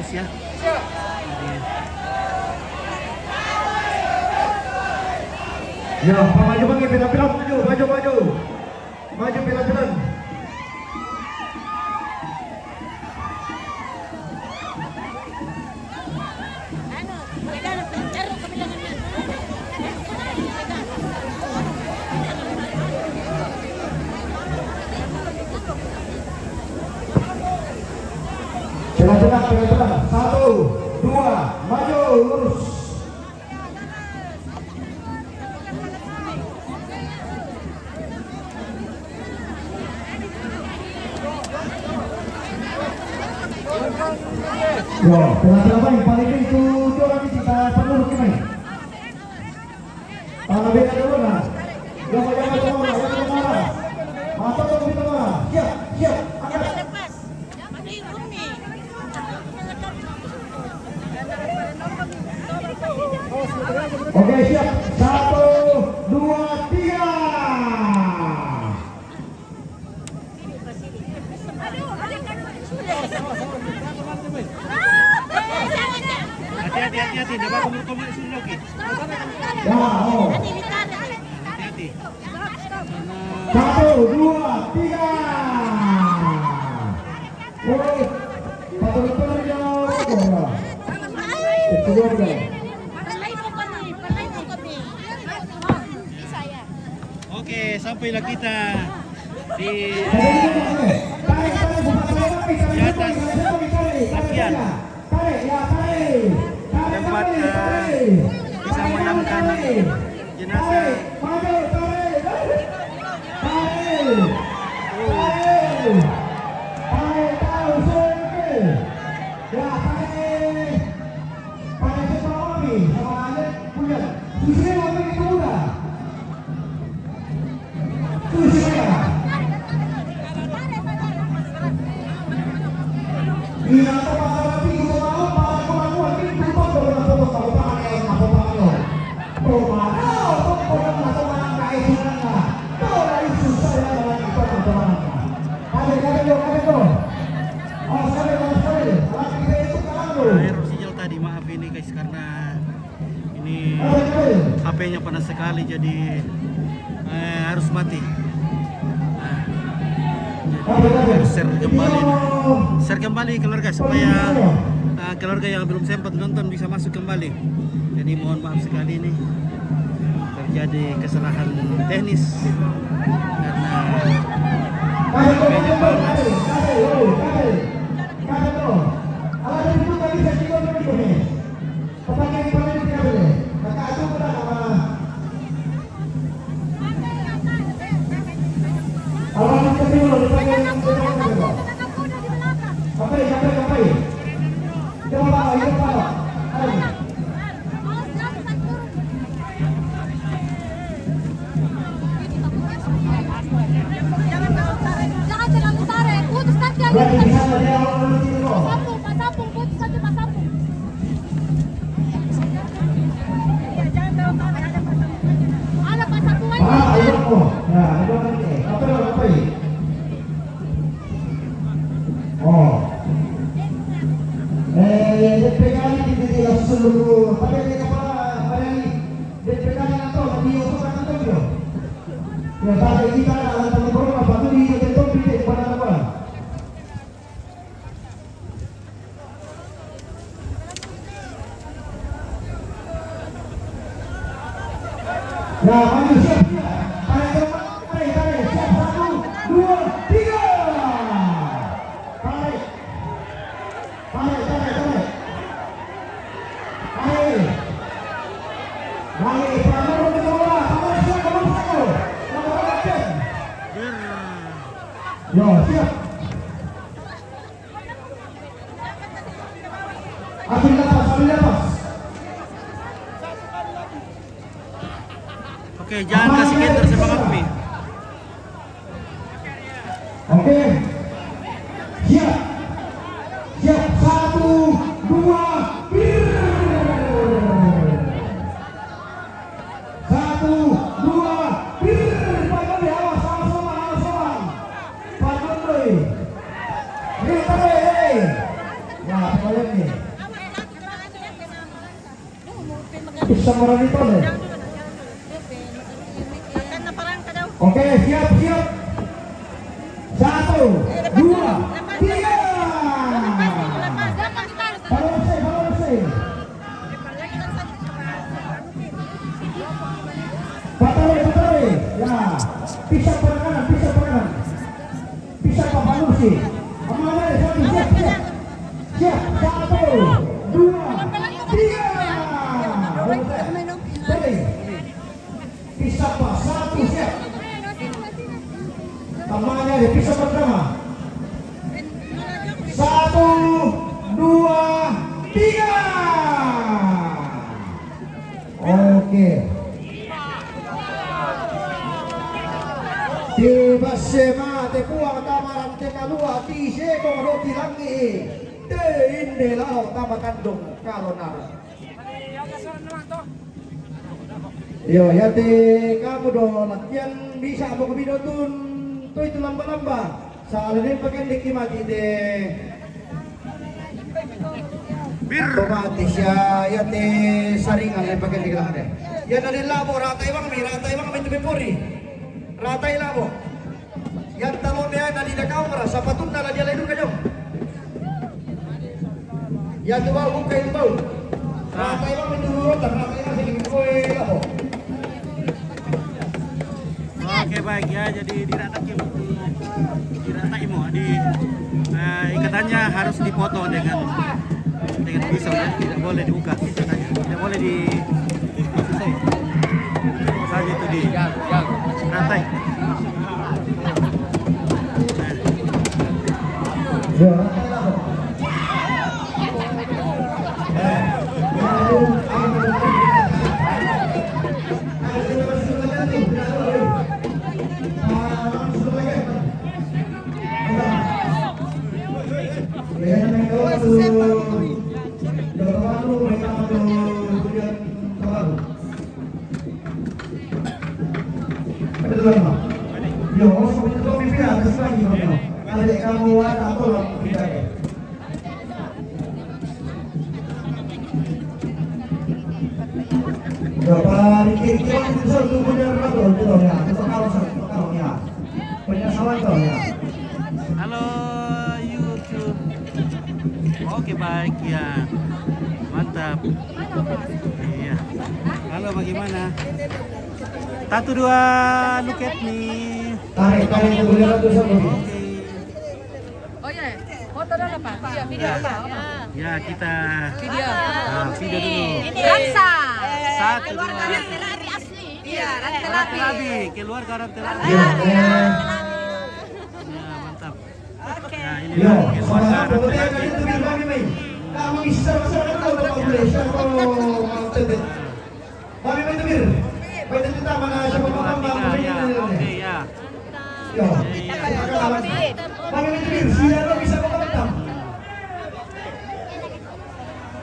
bagus ya. Ya, maju bagi pilar-pilar, maju pilar-pilar. Pilar-pilar, 1, 2, maju lurus. Yo, pilar-pilar baik, paling itu orang kita perlu kemana? Beda dulu nah. Jangan masuk ke tengah. Siap, angkat. Oke, siap. 1, 2, 3. Hati-hati, dapat kumur-kumur isu lagi. Ya, oh. Hati-hati. 1, 2, 3. Oh, betul-betul jauh. Kedua udah. Oke, sampailah kita di atas latihan tempat bisa mengamankan jenazah. Air sijil tadi, maaf ini guys karena ini HP-nya panas sekali jadi harus mati. Harus share kembali keluarga supaya keluarga yang belum sempat nonton bisa masuk kembali. Jadi mohon maaf sekali ini terjadi kesalahan teknis karena HP-nya panas. Oke, jangan kasih gender semangat Mi. Oke. Siap. Siap. 1, 2, bir. 1, 2, bir. Pak Gondri, awas, awas. Pak Gondri. Ya, ayan nih. Bisa merani deh. Oke, siap. 1, 2, 3. Balonsai. Patare. Ya, pisah penanganan. Pisah Pak Balusi. Amanah, siap. 1, 2, 3. Pisah Pak, 1 siap. Namanya pisah pertama. 1, 2, 3. Oke. Tibasema te kuang tamaran te kalua ti seko roti langi te inde lao tamakandong karonar. Yo ya te kamu dong latihan bisa mau ke video tun tu itu lamba soalnya pakai dikit mati deh otomatis ya te saringan yang pakai dikit deh ya dari labo ratai bang itu bepuri ratai labo yang talonnya nadi dah kamera sapatun nala dia ledung kajong ya tu bau buka itu bau ratai bang itu rotan ratai masih dikit labo. Oke baik ya, jadi diratakin mo di ikatannya harus dipotong dengan pisau ya, tidak boleh dibuka ikatannya, tidak boleh di saja itu di rantai. Halo YouTube. Oke baik ya, mantap. Iya. Halo bagaimana? 1, 2, look at me. Tarik Oke. Oh ya, foto dulu Pak. Iya, video apa? Ya kita Video. video dulu. Raksa. 1, 2. Iya, Rantelabi, keluarga Rantelabi. Yo, Ya mantap. Nah ini keluarga Rantelabi. kamu bisa masyarakat tahu Bapak Malaysia kalau mau tetet. Kami itu bir. Baik kita mana siapa Bapak Ya, oke ya. Yo. Kami itu bir, siapa bisa komentar.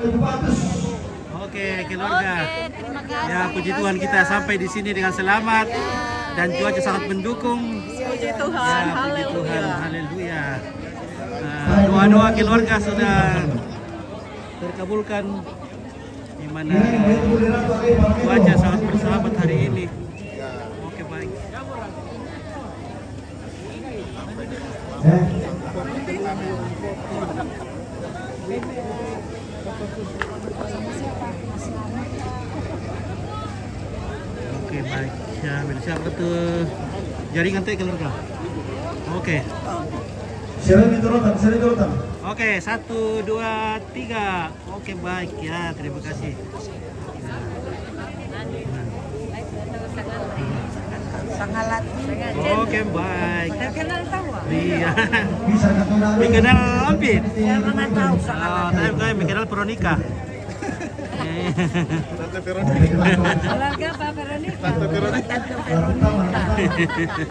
Bagus. Oke keluarga. Ya puji Tuhan kita sampai di sini dengan selamat dan cuaca sangat mendukung. Puji Tuhan. Ya, puji Tuhan. Haleluya. Doa-doa keluarga sudah terkabulkan di mana cuaca sangat bersahabat hari ini. Oke baik. Oke baik. Ya, siapa tuh jaringan teh keluarga. Oke. Siapa turutan? Oke, 1, 2, 3. Oke baik ya, terima kasih. Sangalat. Oke baik. Terkenal tahu. Iya. Bisa kenal. Dikenal Ampit. Ya mana tahu Oh, sangalat. tapi kayak dikenal Veronica. Keluarga Pak Veronica. Tante Veronica.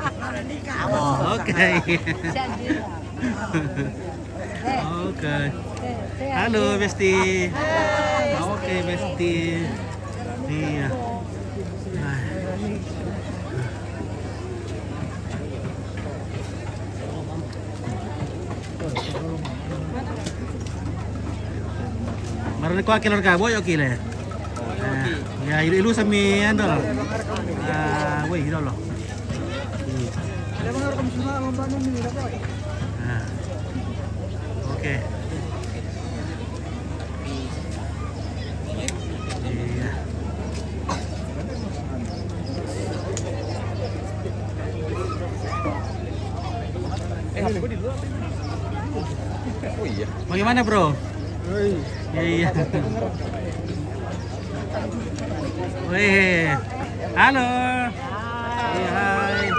Veronica. Oke. Oke. Halo Besti. Oke Besti. Iya. Nah. Maroon ko kilor ka boy okay le. Ya ilu sami ando lo. Woi hilo lo. Oke. Iya. Oh iya. Bagaimana bro? Iya. Wih, halo. Iya, hai.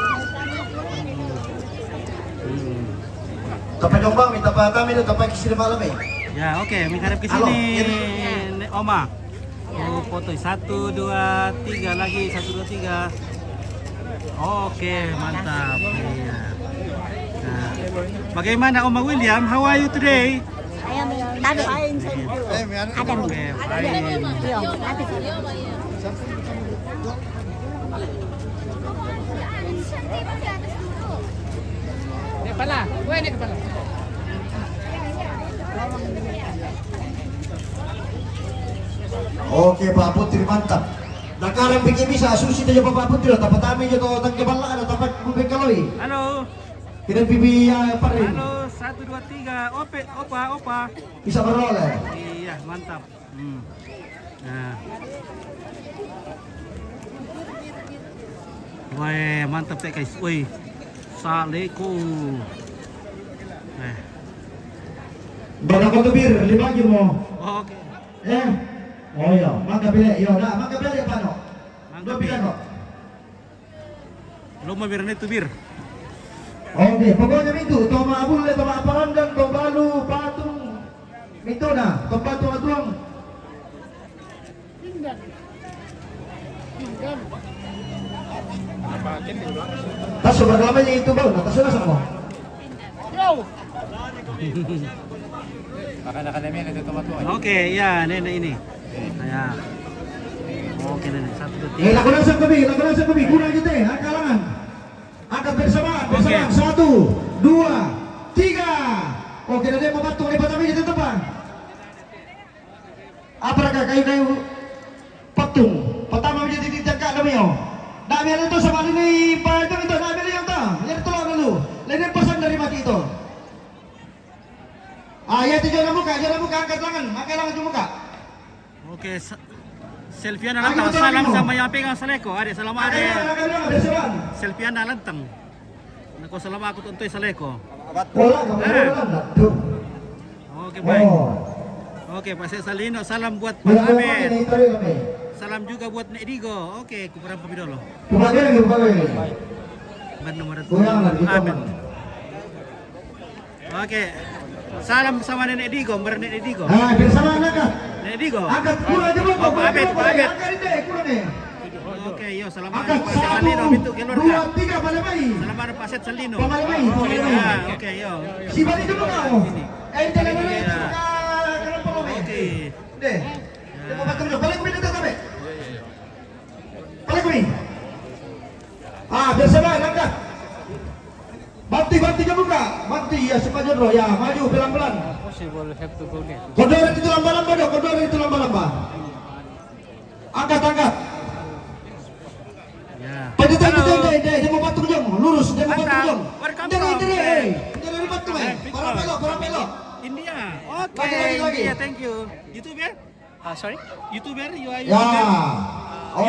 Tapay dong bang, minta pa kami doon, tapay kisili malam eh. Ya oke, mengharap ke Halo, sini. ini. Oma. Oh, foto 1 2 3 lagi 1 2 3. Oke, mantap. Iya. Nah, bagaimana Oma William? How are you today? Tadi ada Oke, fine. Kepala, gue ini kepala. Oke Pak Putri mantap. Nakarang bikin bisa susi tayo Pak Putri lah. Tapat kami jo to tagkabala tapat bubek kaloy. Halo. Kita pipi pa rin. Halo, 1 2 3. Opa. Bisa beroleh. Iya, mantap. Nah. Wah, mantap teh guys. Wih. Saleko. Bala ko to bir, libagi mo. Oke. Oh iya, mangga bile. Yo, na mangga bile paano? Mangga Dua bilang kok. Luma bir na ito bir. Oke, pokoknya itu, toma abule, toma aparandang, tobalu, patung, itu na, tombatu atuang. Taso, berlama niya itu bang, nataso na sa mo. Oke, ya, nenek ini. Ya. Oke, nenek 1 2 3. Lakukan sa kabi, kurang kita kalangan. Angkat bersamaan, 1 2 3. Oke, nanti mau patung, lipat kami di depan. Apakah kayu-kayu patung? Pertama menjadi dijangka kami yo. Dami itu sama ini Pak itu dami yang tak. Yang tolong dulu. Lain pesan dari mati itu. Ya jangan buka, angkat tangan muka. Oke, selfie na lantang. Salam sama yang pegang saleko. Adik, salam adik. Selfie na lantang. Nako salam aku tuntoy saleko. Oke, baik. Oke, Pak Salino, salam buat Pak Ahmed. Salam juga buat Nek Digo. Oke, kuperang pabidolo. Ban nomor 2. Amin. Oke. Salam sama Nenek Digo, Nenek Digo. Bersama angkat. Nenek Digo. Angkat kurang aja Oh, Pak Abed. Angkat itu kurang nih. Oke, yo salam Angkat Pak Salino 1 pintu keluar. 2 3 Palamai. Salam Pak Salino. Palamai. Ya, oke, yo. Si balik dulu kau. Jangan dulu. Oke. Deh. Mau patung dulu. Balik kami dekat sampai. Balik kami. Bersama angkat. Banti buka. Banti ya semuanya bro ya. Maju pelan-pelan. Kodor itu lamba-lamba. Angkat. Ya. Pada dia mau patung jom. Lurus dia mau patung jom. Welcome Jangan from- Jangan patung Para pelok. India. Oke. Lagi. India, thank you. YouTuber? Sorry? YouTuber, you are Ya. YouTuber?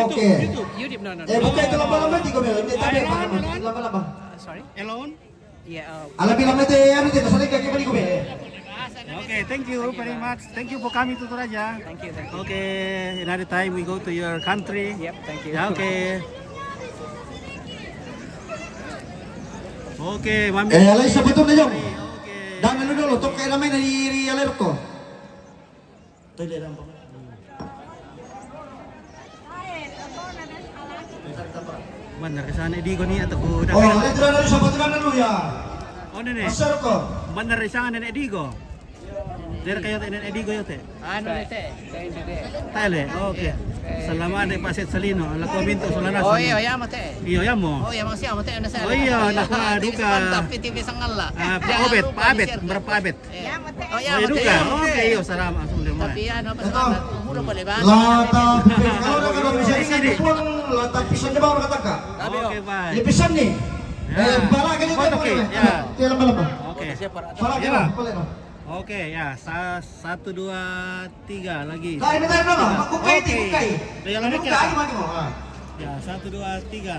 Oke. YouTube. YouTube, no. Bukan itu lamba-lamba tiga bel. Ini tapi Elon. lamba-lamba. Sorry? Alone? Yeah. Bilang itu ano itu kasali kaki balik ko be. Okay, thank you very much. Thank you for coming to Toraja. Thank you. Okay, another time we go to your country. Yep, thank you. Ya, okay. Okay, mami. Alay sa patung na jom. Okay. Dami dulu tok kay namin ni alerto. Toy lang po. Benar ke sana Digo ni atau udah. Oh, alay dulu sa patung dulu ya. Oh, nenek. Masar ko. Benar isang nenek Digo. Dari kayo nenek Digo yote. Ano ito? Tale. Okay. Salamat de Pak Salino. Ala ko minto sulanas. Oh iya, ya mate. Iyo ya mo. Oh iya, masih mate na sa. Oh iya, naku aduka. Tapi TV sangala. Pak Abed, berapa Abed? Oh iya, Oh, mate. duka. Okay, iyo salamat. Tapi ano, pasalamat. Muro pa, diba? Lata pipin. Kalau na kalau bisa ini pun lata pisan di bawah kata Oke, baik. Pisan nih. Bala kan itu. Oke, ya. Tiada bala. Oke. Bala Ya. kan boleh. Oke, ya. 1 2 3 lagi. Nah, ini tayo dulu. Bukai. Tinggal lagi Bukai lagi mo. Ya, 1 2 3.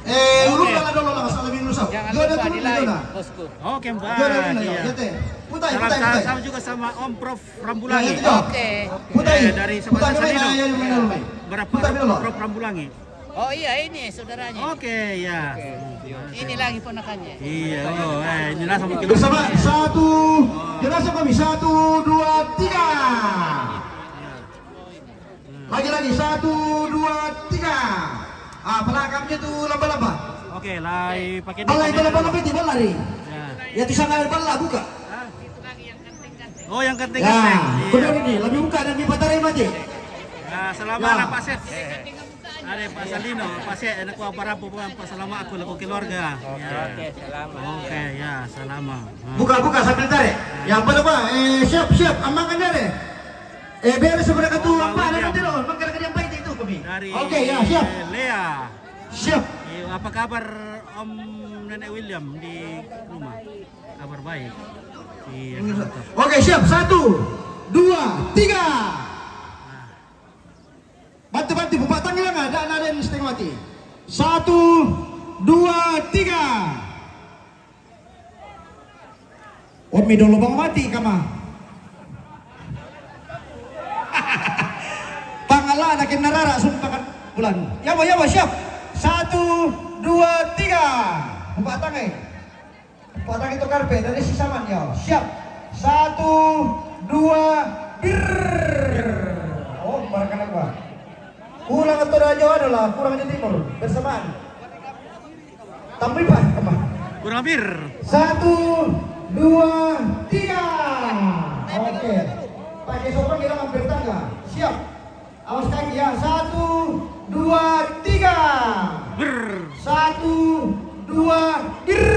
Ulur ka na dulu lang sa labing lusaw. Jangan Dua na lupa dulu di dito live, na. bosku. Oke, Dua na baik. dulu Iya. Yate. Putay. Sama juga sama Om Prof Rambulangi. Oke. Putay. Dari Putay Sabasa Salino. na yan may. Berapa Putay dulu. Prof Rambulangi? Oh iya, ini saudaranya. Oke, ya. Ini lagi ponakannya. Iya, inilah sama kilo. Bersama satu. Jenazah kami 1 2 3. Lagi 1 2 3. Pelangkapnya tuh laba-laba. Oke, lai pakai Bala itu laba-laba di bala lari. Ya. Ya di sana bala buka. Oh, yang penting Ya, Iya. benar ini. Lebih buka dan lebih patarai mati. Nah, selama Ya. anak Paset. Ada Pak Salino, Paset, anak ku para pupuan Pak selama aku laku keluarga. Oke, selama. Oke, ya, selama. Buka sambil tarik. Ya apa lupa? Siap. Amankan dari. Beres sebenarnya tuh apa ada nanti loh. Mengkira yang baik itu kami. Dari Oke, ya siap. Lea. Siap. Apa kabar Om Nenek William di rumah? Kabar baik. Iya. mantap. Oke, siap. 1 2 3. Bantu bupatan nggak ada yang setengah mati. 1 2 3. Omi dulu bang mati kama. Pangala nakin narara sumpakan bulan. Ya bo siap. 1 2 3. Bupatan Bupatan itu karpe dari sisaman ya. Siap. 1 2 bir. Oh, barakan gua. Kurang atau raja adalah kurang di timur bersamaan. Tampil pak, apa? Kurang bir. 1 2 3. Oke. Pakai sopang kita hampir tangga. Siap. Awas kaki ya. 1 2 3. Ber. 1 2 bir.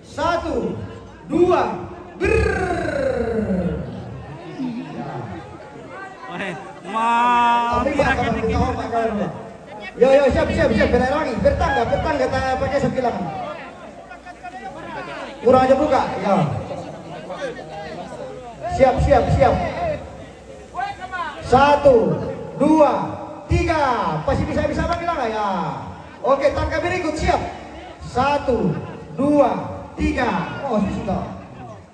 1 2 bir. Wah, Tapi ya kalau kita mau pakai apa? Yo siap berlari lagi bertangga kita pakai sebilangan. Kurang aja buka ya. Siap 1 2 3 pasti bisa pakai nggak ya. Oke, tangga berikut siap. 1 2 3. Oh sudah.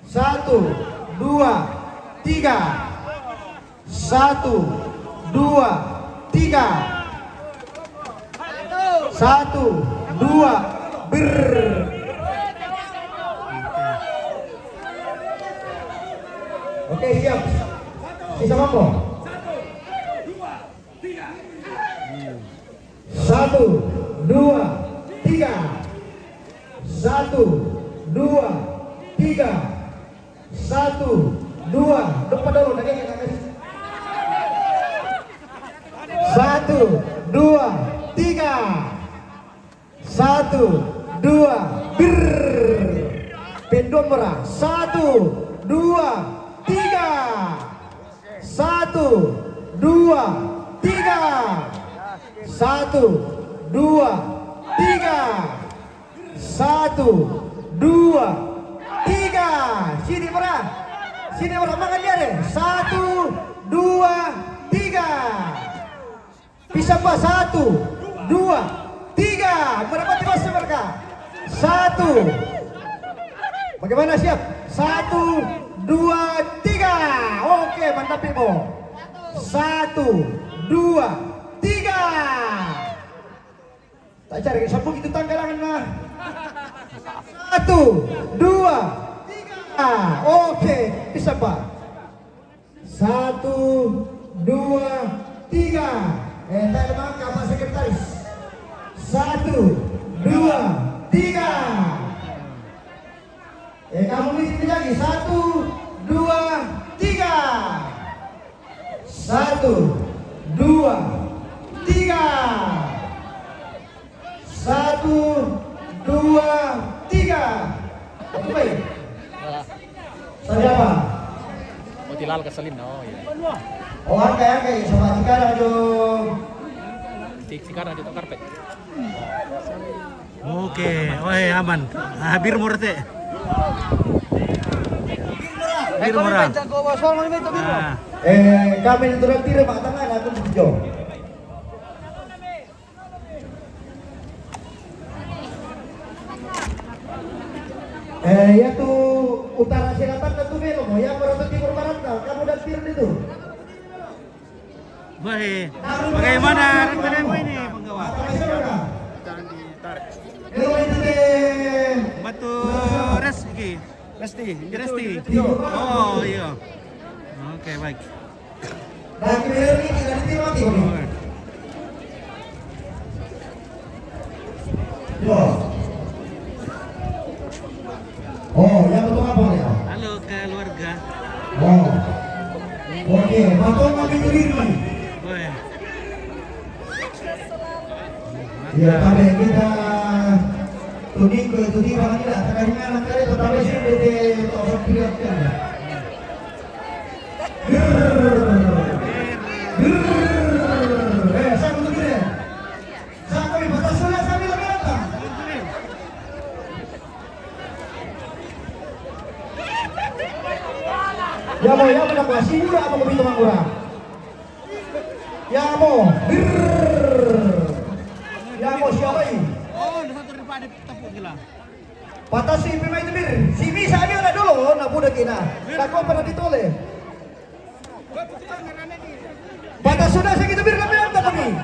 1 2 3. 1 2 3. 1 2 ber. Oke, siap. Sisa mampu. 1 2 3. 1 2 3. 1 2. Depan dulu lagi. 1 2 3. 1 2 bir. Pendom merah. 1 2 3. 1 2 3. 1 2 3. 1 2 3. Sini merah makan dia deh. 1 2 3. Bisa apa? 1 2 3. Berapa masih mereka? 1. Bagaimana siap? 1 2 3. Oke, mantap Ibu. 1 2 3. Tak cari sambung itu tanggalangan lah. 1 2 3. Oke, bisa Pak. 1 2 3. Tak memang kapal sekretaris. 1 2 3. Kamu ini lagi. 1 2 3. 1 2 3. 1 2 3. Itu baik. Siapa? tilal keselin. Oh iya. Oh kayak sama sekarang jo. Sekarang itu karpet. Oke, woi aman. Bir murah teh. Bir murah. Nah, Kami turun tira mak tangan aku jo. Ya tuh utara selatan dan tuh belok, yang merata timur barat kamu dan tir itu. woi, bagaimana rencanamu ini, penggawa? Batu Resti. Oh iya. Oke baik. Nah, kira ini tidak ditimati. Oh, yang betul apa ya? Halo keluarga. Oh. Oke, batok kami diri. Woi. Ya, tapi kita tuding orang ini lah. Karena anak kali tetapi sih bete orang pilihan. Saya untuk ini. Saya kami batas sudah kami lebih datang. Ya mau ya pada kelas murah apa kopi teman murah? Ya mau. Ya mau siapa ini? Oh, ada satu ribu ada tepuk gila. Patah si pemain itu bir. Si bisa dia ada dulu, nak budak kita. Tak kau pernah ditoleh. Patah sudah segitu bir kami apa kami?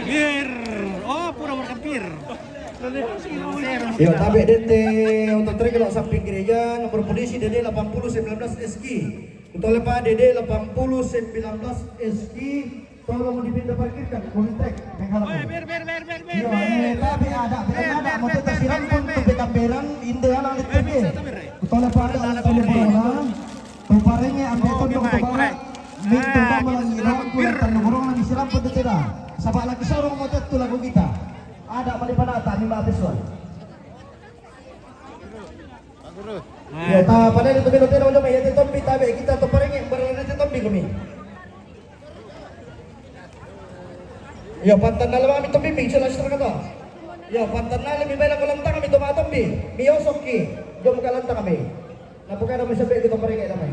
Bir. Oh, pura berkepir. Ya, tapi dente untuk trek kalau samping gereja nomor polisi DD 8019 SG. Untuk lepas DD 8019 SG. Tolong dipindah parkirkan, kontak menghalang. Bir. Iya, tapi ada mau tetap siram pun untuk kamperan indah lang ditege. Untuk lepas ada anak telefon. Tuparenya ambil tondong kebara. Minta tambah lagi lawan kulit tanugurong lagi siram pun tidak. Sabak lagi sorong mau tetu lagu kita. Ada malipanata ni maapisuan. Ya, ta pada itu bilo tero jom ya tombi tabe kita to pareng berada di tombi kami. Ya pantan dalam kami tombi picture lah kata. Ya pantan dalam lebih baik kalau lantang kami to tombi. Miyosoki jom ka lantang kami. Napukan kami sampai kita pareng namai.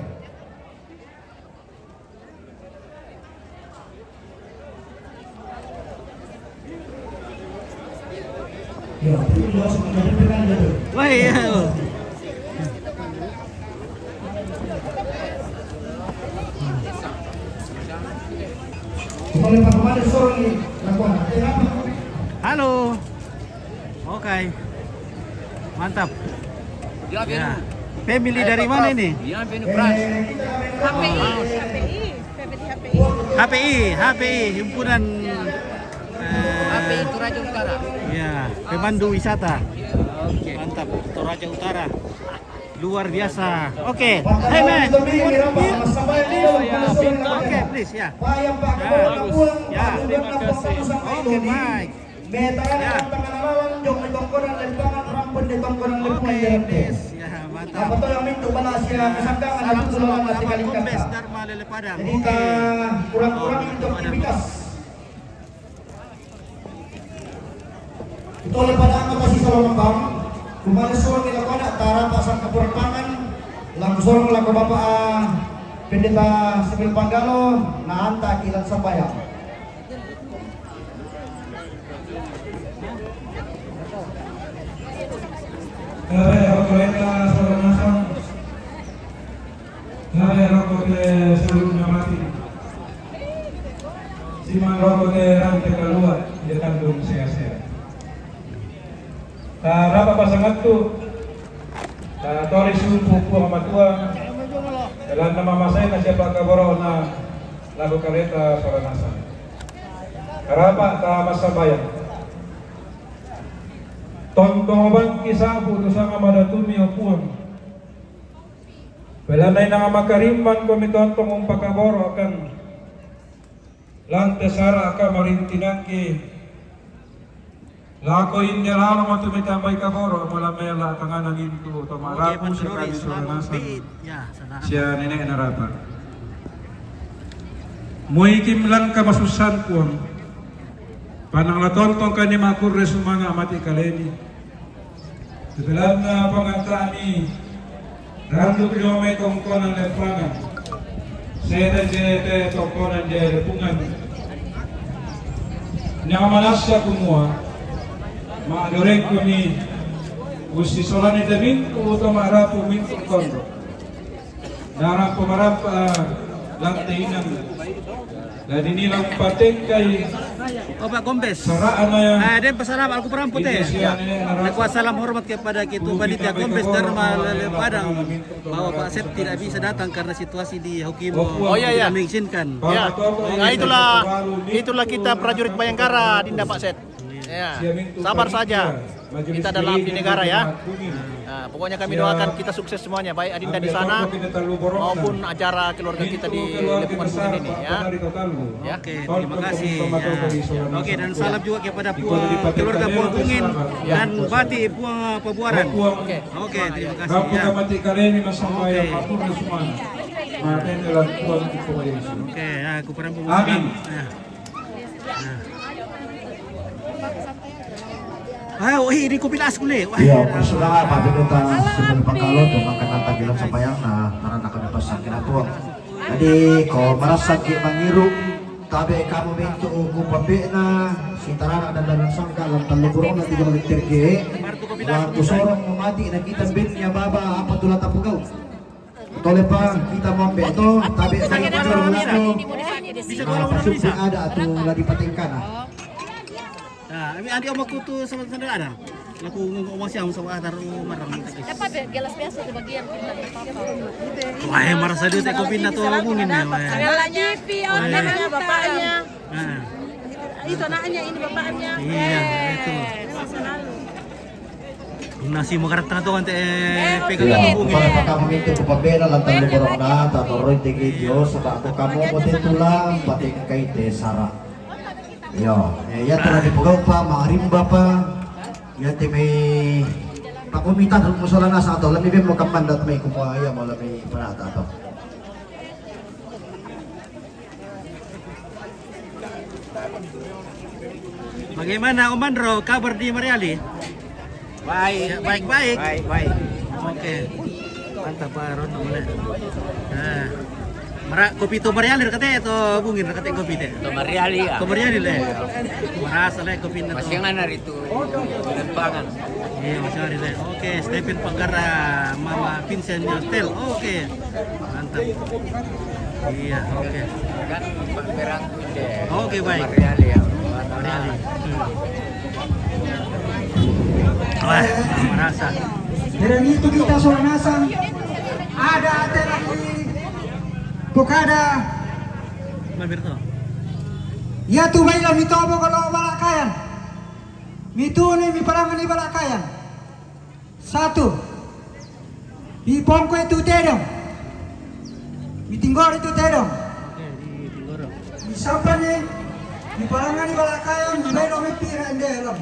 Ya, itu langsung menjadi itu. Woi. Kembali Pak Kemana sore ini lakukan. Halo. Oke. Mantap. Ya. Family dari mana ini? HPI, himpunan HPI Toraja Utara. ya, pemandu wisata. Oke. Mantap, Toraja Utara. Luar biasa. Oke. Hey man. Oke, please ya. Ya. Oke, baik. Ya. Oke, please. Ya, mantap. Apa tuh yang minta balas ya kesangkangan Salam aku tolong selamat tinggal Kombes Dharma Lele Padang. Jadi kurang-kurang untuk aktivitas. Itu oleh pada angka kasih salam bang. Kemarin sore kita pada tara pasang keperpangan langsung laku bapak pendeta Semil Panggalo naanta kilan sambayang. Rokok ke seluruhnya mati. Siman rokok ke rantai keluar di kandung sia-sia. Rapa pasangan tu, tori suku amatua. Dalam nama masai na siapa kaboro na lagu kereta Soranasa. Rapa ta masabayan. Tontong bang kisah putusang amadatumi opuan. Pelanay na makariman komitontong umpakaboro akan lantes sara ka marintinangki Lako hindi lalo matumitambay ka boro mula mela tangan ng into Oke, tumarapo Pan siya Flores, kami selamat suranasan bait. Ya, salamat. siya nene narata. Muikim lang ka masusan po panang latontong ka ni makurre sumanga amati kaleni. Dalam na pangatani randu kilometro ko ng lepangan. Saya jete toko ng lepungan. Nyamalasya kumua maadorek ko ni gusti solani demin ko to marapo minto kondo. Narang pumarap lantinan. Dadi nilang pating kay Opa Gombes. saraan na yan. Dan pasalamat aku peramput ya. Nakuat salam hormat kepada Ketua Panitia Gombes Dharma Padang bahwa Pak Sep tidak bisa datang karena situasi di Hokimo tidak mengizinkan. Ya, nah itulah kita prajurit Bayangkara, Dinda Pak Set. Ya, sabar saja. Kita dalam abdi negara ya. Nah, pokoknya kami doakan kita sukses semuanya, baik Adinda di sana maupun acara keluarga kita di Lepungan Bungin ini ya. Ya, oke, terima kasih. Ya. Oke, dan salam juga kepada keluarga Puang Bungin dan Bati Puang Pebuaran. Oke, terima kasih. Ya. Oke, ya, aku peramput. Amin. Ini kopi las kulit. Iya, sudah apa kita sebelum pangkalon tuh makanan tagilan sampayang nah karena kami pasang kena tuang. Jadi kau merasa ki mangiru tabe kamu mintu ku pabena sintarana dan dalam sangka lam taluburong na tiga balik terge. Waktu sorong memati na kita binnya baba apa tulah tapugau. Tole pang kita mombe itu tabe tayo kujur ulasno. Pasuk ada atau lagi patingkan. Nah, ini adik omakku tuh sama sandal ada. Aku ngomong siang sama taruh marang tak. Dapat gelas biasa di bagian kita. Wah, marah saja tak kopi na tuh hubungin ya. Lagi pion namanya bapaknya. Nah, Itu anaknya, ini bapaknya. iya itu. Nasi makarata tuh kan pegang Iya, hubungin. kalau kamu mintu ku pabena lantan luburong na tatoroy tigi Diyos sebab aku kamu mo tulang batik kay desara. Yo, ya telah dipugaw pa, maarimba pa. Ya ti may pakumitan ng musola na sa ato. Lamibim mo kamandat may kumuaya mo lamay panata to. Bagaimana Om Andro, kabar di Mariali? Baik, Baik-baik. baik. Oke. Mantap Pak Ron boleh. Nah. Mara kopi to Mariali katanya itu bungin katanya kopi teh. To Mariali ya. To Mariali le. Merasa le kopi na to. Masih nganar itu lempangan. Iya, masih ada le. Oke, Stephen Panggara, Mama Vincent Hotel. Oke. Mantap. Iya, oke. Kan Pak Perang deh. Oke, baik. Mariali ya. Mariali. Wah, merasa. Dan itu kita Suranasan ada lagi Bukada Mampir to. ya tu baila mitobo kalau balakayan mitune mi parangan di balakayan satu di pongko itu tedong mitinggor itu tedong Oke, di Tinggoro. di sapane di parangan di balakayan di bailo mi pira endelom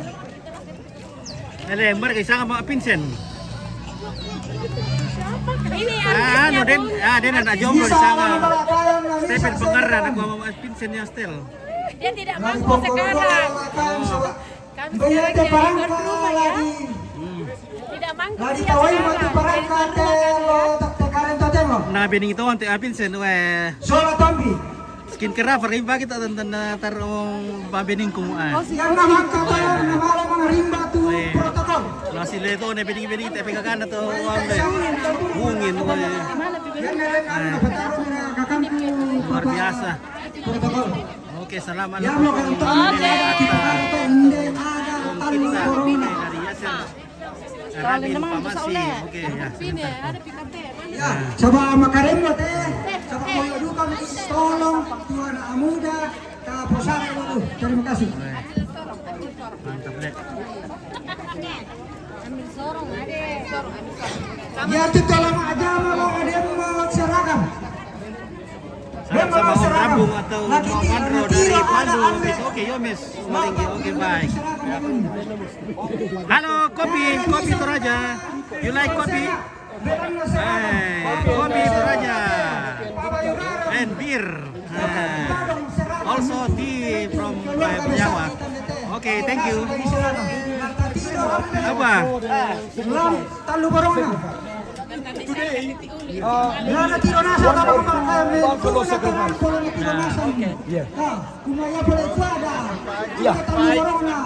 Lembar kay sanga Mama Vincent. Ini Ano din, din na di jomblo di sana sanga. di balakayan na Stephen Panggara na Mama Vincent Hotel. dia tidak Lagi mampu sekarang. balakayan sawa Kami Bayar sekarang te jadi parangka tuan rumah ya. lagi Tidak mampu lagi dia tawai sekarang. mati parangka te lo tak tekaran totem lo Na bining ito ante Vincent we sola tombi skin kera para iba kita tantan na tarong babining kumuan. yang nama kabar nama mga rimba tu Oye. protokol Lah sila ito na bining te pegagan na to wala. Bungin we. yang mereka bertarung dengan kakak Luar biasa. protokol Oke, salamat yang lang mau po. kantong kita hindi ada talu Kita corona dari Yasser. Rabin Pamasi. Oke, ya. Sini ada pikate. ya coba makarembo teh coba mau duka tolong Tuhan Amuda ka posara dulu terima kasih Mantap deh. Ambil sorong ada. ya itu dalam agama lo ada yang mau seragam Sama Om Rambung atau Lagi Om di- Andro di- dari ada Pandu. ambil. Oke, yo mes. Oke, baik. seragam Halo, kopi Toraja. You like kopi? Kopi Toraja. And beer. Also tea from Jawa. Okay, thank you. Apa? Talu corona. Nana tiro nasa kalau Buffalo sacrifice. Yeah. Kumaya boleh kuada. Yeah. Talu corona.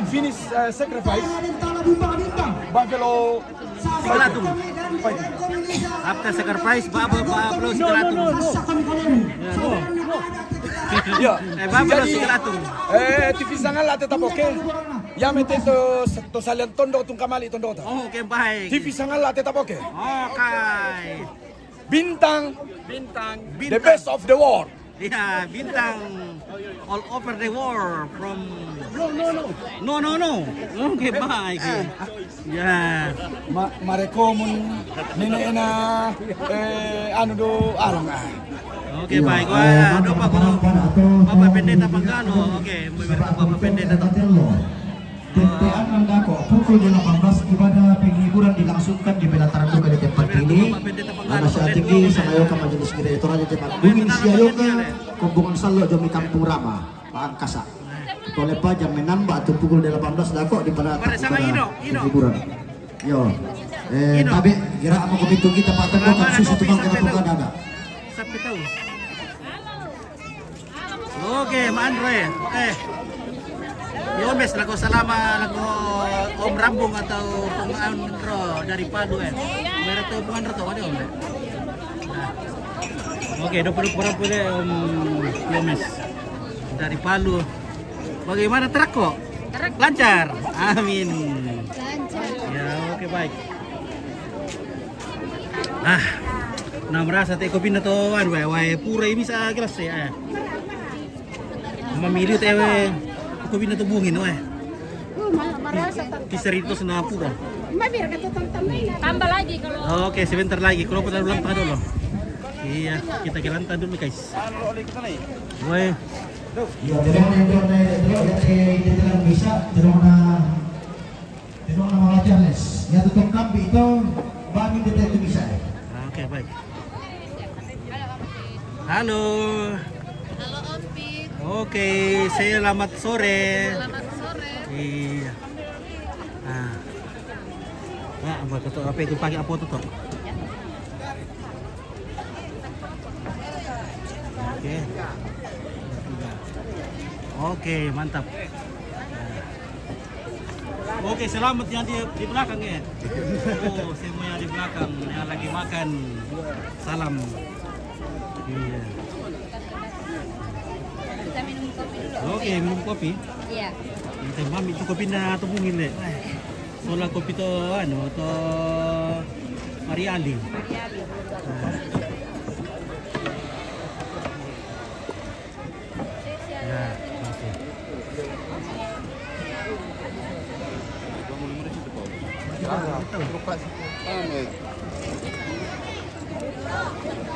Finish sacrifice. Tala bimbang. Buffalo Sigalatung. After sacrifice, Buffalo Sigalatung. Yeah. Buffalo Sigalatung. TV sangal la tetap oke. Ya mete to salian tondo tung kamali tondo ta. Oh, okay, baik. TV sangal la tetap oke. Okay. Bintang. The best of the world. Ya, bintang all over the world from No. Okay, baik. Ya. Mareko mun nene na anu do alang Oke, baik. Wah, aduh Bapak Pendeta Panggalo. Oke, Bapak Pendeta TPA Mandako pukul 18 ibadah penghiburan dilangsungkan di pelataran duka di tempat ini. Mana saat ini Sanayoka Majelis Gereja Toraja Jemaat Bungin Siayoka Kumbungan Salo Jomi Kampung Rama Angkasa. Oleh jam menambah atau pukul 18 dako di pelataran penghiburan. Yo. Tapi kira apa kopitu kita Pak Tengok susu tukang kita buka dada. Sampai tahu. Oke, Mandre. Yomes lagu salama lagu Om Rambung atau Pungandro dari Palu Mereka tuh Pungandro tuh ada Om. Oke, 20 Om Yomes dari Palu. Bagaimana truk kok? Lancar. Amin. Ya, oke baik. Nah merasa teh kopi na to wae pura ini bisa kelas ya. Mamili teh kopi na to bungin wae. Marasa Kisah itu sana pura. tambah lagi kalau Oke, sebentar lagi. Kalau kita ulang tahun dulu. Iya, kita kelanta dulu guys. Wae. Ya, tidak bisa, tidak mana challenge. Ya tutup kambi itu bagi kita itu bisa. Oke, baik. Halo. Halo Om Pit. Oke, selamat sore. Selamat sore. Iya. Apa tuh? Apa itu pakai apa tuh? Oke. Oke, mantap. Oke, selamat yang di belakang ya. Oh, semuanya di belakang yang lagi makan. Salam. Iya. Kita minum kopi dulu. Oke, minum kopi. Iya. Kita mami itu kopi na tubungin le. Soalnya kopi to to Mariali. Ya,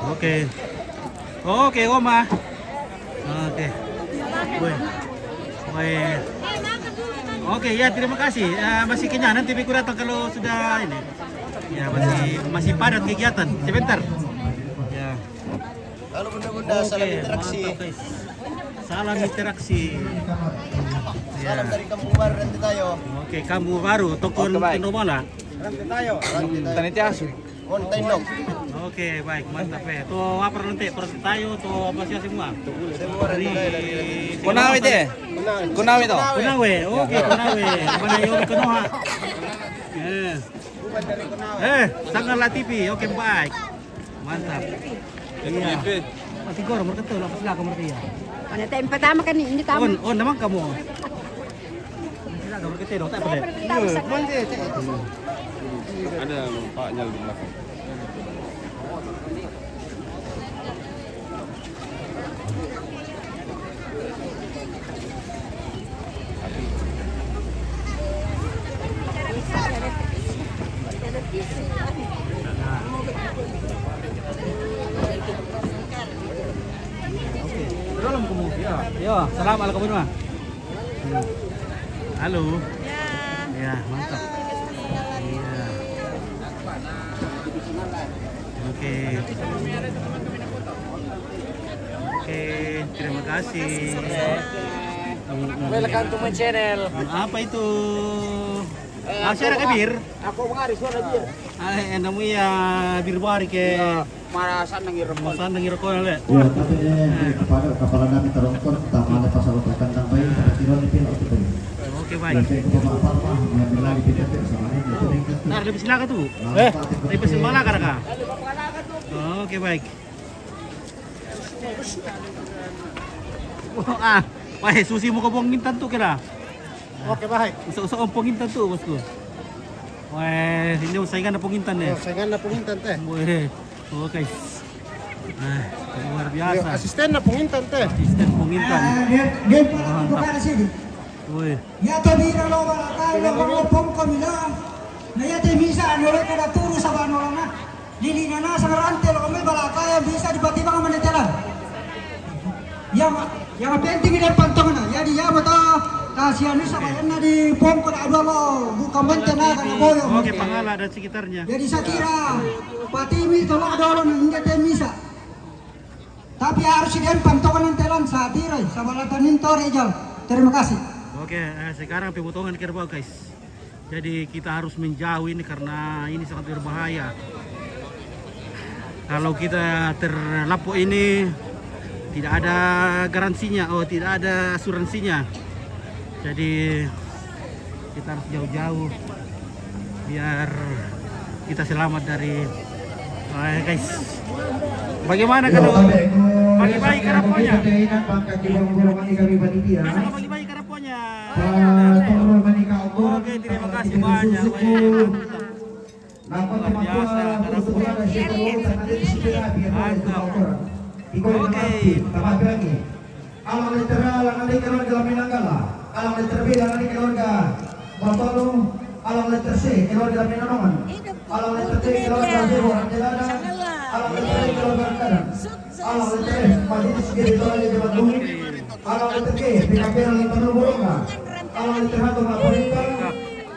oke. Oke, Oma. Oke. Oke, ya terima kasih. Masih kenyang, nanti Biku datang kalau sudah ini. Ya masih padat kegiatan. Sebentar. Ya. Halo bunda-bunda, salam interaksi. Mantap, guys. Salam interaksi. Salam dari Kampung Baru nanti tayo. Oke, kamu baru toko Tinomola. Nanti tayo. Tanitiasu. On tendok. Oke, baik, mantap ya. Tuh apa nanti? Terus tayo, tuh apa sih semua? Semua dari Kunawi deh. Kunawi to. Kunawe, oke Kunawe. Mana yung Kunoha? Sanggala TV, oke baik. Mantap. Iya. Mati gor, mereka lapas lah kamu ya. Mana time pertama kan ini tamu. On naman kamu. Sila kamu kita dong, tak apa deh. Ada paknya di belakang. Dalam kamu. Ya. Yo, salam ala kamu mah. Halo. Ya, mantap. Iya. Oke. Oke, terima kasih. Welcome to my channel. Apa itu? Asyara ke bir? Ako mengaris wala bir. Ay, namu ya bir bari ke Marasan nang irem. masan dengi rokok le. Ya, tapi kepada kepala kami terongkol pertama ada pasal utang dan bayi pada kilo di pil itu. Oke, baik. Nah, lebih silakan tuh. Lebih semana kah? Oke, baik. Wah, baik. Susi mau kebongin tentu kira. Oke, baik. Usah ompongin tentu, bosku. Wah, ini saingan na pengintan ya. Saingan na pengintan teh. Wah, oke. Nah, luar biasa. Asisten na pengintan teh. Asisten pengintan. Dia bukan sini. Wih, Ya te mira lo balakay lo mga pom kamila. Na ya te misa ano re kada turu sa bano na. Lili na sa rante lo kami balakay bisa dipati mga manitelan. Yang penting ini pantong na. Ya dia mata kasihan sa bayan na di pom ko na lo bukan mentena kana boyo. oke, Pangala dan sekitarnya. Jadi saya kira pati mi tolong dolo hingga te misa. Tapi harus dia pantongan ng telan sa tiray sa balatanin torejal. Terima kasih. Oke, sekarang pemotongan kerbau guys. Jadi kita harus menjauh ini karena ini sangat berbahaya. Kalau kita terlapuk ini tidak ada garansinya, tidak ada asuransinya. Jadi kita harus jauh-jauh biar kita selamat dari guys. Bagaimana kalau bagi-bagi karaponya? Bisa bagi-bagi karaponya. Oke, terima kasih banyak. Luar biasa karaponya. Mantap. Oke. Alam literal ang ating karoon ng Minangala. Alam liter B ang ating karoon ng Bartolo. Alam liter C karoon ng Minanongan. Alam liter D karoon ng Zebo ang Jelada. Alam liter E karoon ng Kanan. Alam liter F Majitis Geritoran di Bandung. Alam liter G PKP ng Panulboronga. Alam liter H ng Apolitan.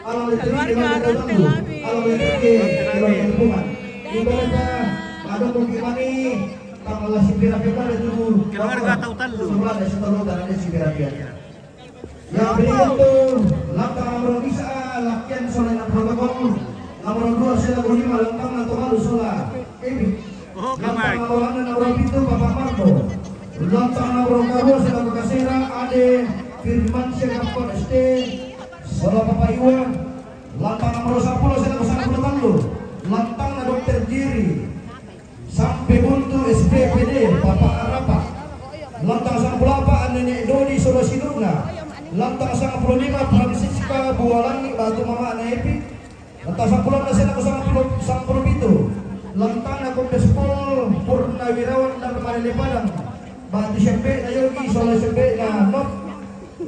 Alam liter I karoon ng Tandu. Alam liter G karoon ng Hubungan. Ibaratnya ada bukimani tanggal sipira pekar itu Keluarga tahu talu. sebelah dari setelah dan ada sipira dia. Yang berikut itu langkah nomor bisa lakian soalnya protokol nomor 2 sila 5 lantang atau malu sola. Ini. Langkah nomor 6 nomor 7 Bapak Marco. Lantang nomor 2 sila Kasera Ade Firman Syekapon SD Sola Bapak Iwan. Lantang nomor 10 sila Kesana Talu. Lantang Dokter Jiri sampai buntu SPPD Bapak Arapa. Lantang 18 Nenek Dodi Solo Sidurna. Lantang 15 Francisca Bualangi Batu Mama Nepi. Lantang 10 Nasena 10 itu. Lantang Kombes Pol Purnawirawan dan Marili Padang Batu Sempe na Yogi Solo Sempe na Not.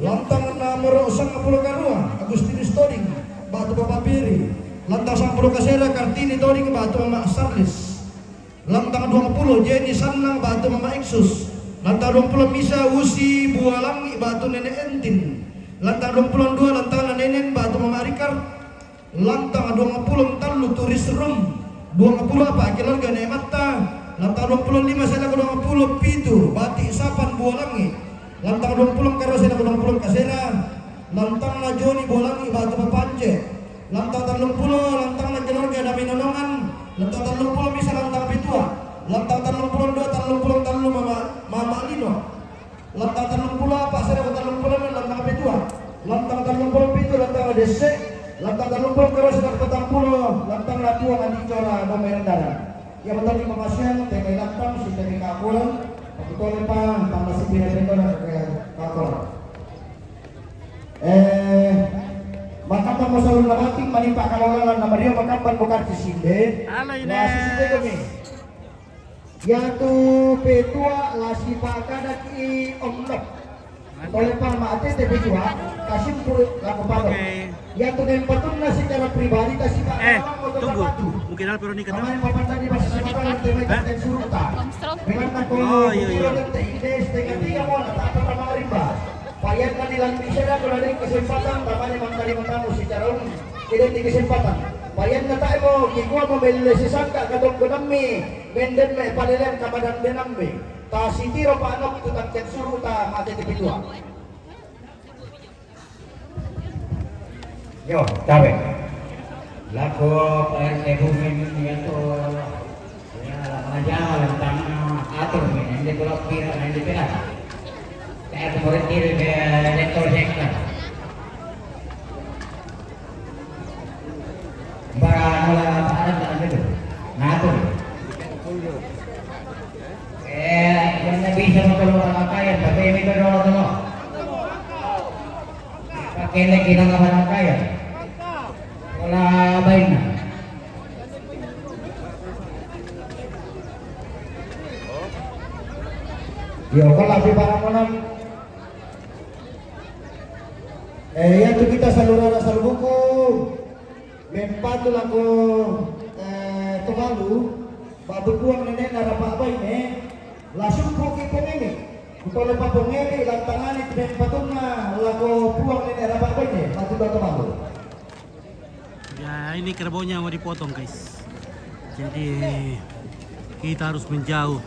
Lantang nomor 10 Karua Agustinus Toding Batu Bapak Piri. Lantang 10 Kasera Kartini Toding Batu Mama Sarlis. Lantang 20 Jenny Sanang Batu Mama Exus. Lantang 20 Misa Usi Bualangi Batu Nenek Entin. Lantang 22 Lantang Nenek Batu Mama Rikar. Lantang 20 Talu Turis Room. 20 apa keluarga Nemata. Lantang 25 saya 20 Pitu Batik Sapan Bualangi. Lantang 20 Karo saya 20 Kasera. Lantang Joni Bualangi Batu Papanje. Lantang 30 Lantang keluarga Dami Nonongan. Lantang 30 bisa lantang Pitua. Lantang 32 30 Mama Lino. Lantang 30 apa saya 30 lantang Pitua. Lantang 30 Pitu lantang Dese. Lantang 30 Karo saya 40 lantang Latua Andi Cora Nomerendara. Ya betul di Mamasian TK Lantang sistem Kapuran. Betul Pak tambah sipir ke Kakor. Makampan masalah namating manimpa kalalalan nama dia makampan bukan disinde. Nah sisinde kami. Yaitu petua lasi pakadak i omlok. Oleh palma ate te petua kasih purut laku palo. Yaitu dengan patungna secara pribadi kasih pak. Tunggu. Mungkin hal perlu nikah. Kemarin papan tadi masih sepakan yang terbaik dan suruta. Dengan takut. Oh iya. Dengan tiga mau tak apa rimba. Payat kan nilang bisa na kung ada kesempatan, tama ni Mang Kalimantan mo si Charong, tidak di kesempatan. Payat na tayo mo, kikuha mo may sisangka, katong kunami, menden may palilang kamadang dinambi. Ta si tiro paanok, tutang kensuro ta matitipidwa. Yo, tabi. Lako, PRT Bumi itu, ya, majalah tentang atur ini, hindi ko lang pira, hindi pira. Kaya kemarin diri ke rektor sektor. Barang lah ada itu, ngatur. Yang bisa kalau orang kaya, tapi ini kedua semua. Pakai lagi nama orang kaya. Kalau baik na. Yo, kalau di barang mana? Yan tu kita saluran asal buku mempatul aku tumalu babu kuang nenek narapa apa ini langsung koki pengini kalau lepas pengini lantangan itu mempatulnya lagu puang nenek narapa apa ini batu tumalu. Ya ini kerbaunya mau dipotong guys. Jadi kita harus menjauh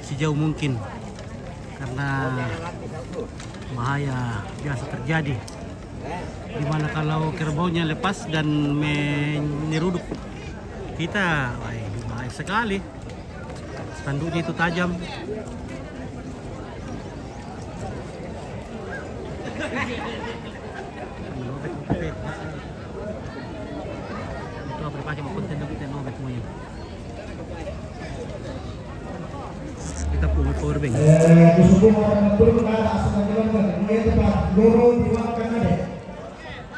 sejauh mungkin karena bahaya biasa terjadi. Dimana kalau kerbaunya lepas dan menyeruduk kita, bahaya sekali. Tanduknya itu tajam. Itu apa pakai mau konten kita nobek semuanya. Kita punya power bank. Kusubung orang turun ke atas dengan jalan mulai tepat loro diwakkan ada.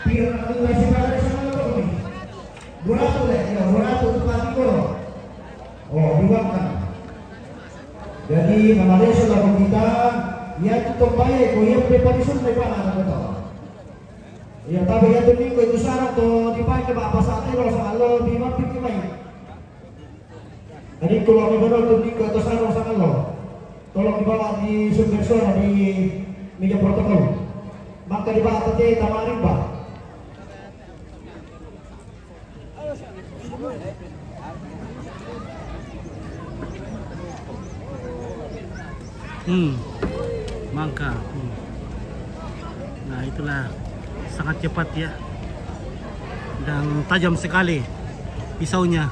Pira itu masih pada sana tu ni. Berapa leh? Ya, berapa tu pasti koro. Oh, diwakkan. Jadi Malaysia lah kita, ia tutup baik, kau ia preparation lepas ada betul. Ya, tapi ia tu ni kau itu syarat tu dipakai apa sahaja kalau soal bima pergi main. Jadi kalau kita tu ni kau itu syarat sama lo. Tolong dibawa di sumber di meja protokol. Maka dibawa tadi tamarin pak. Mangka. Nah itulah sangat cepat ya dan tajam sekali pisaunya.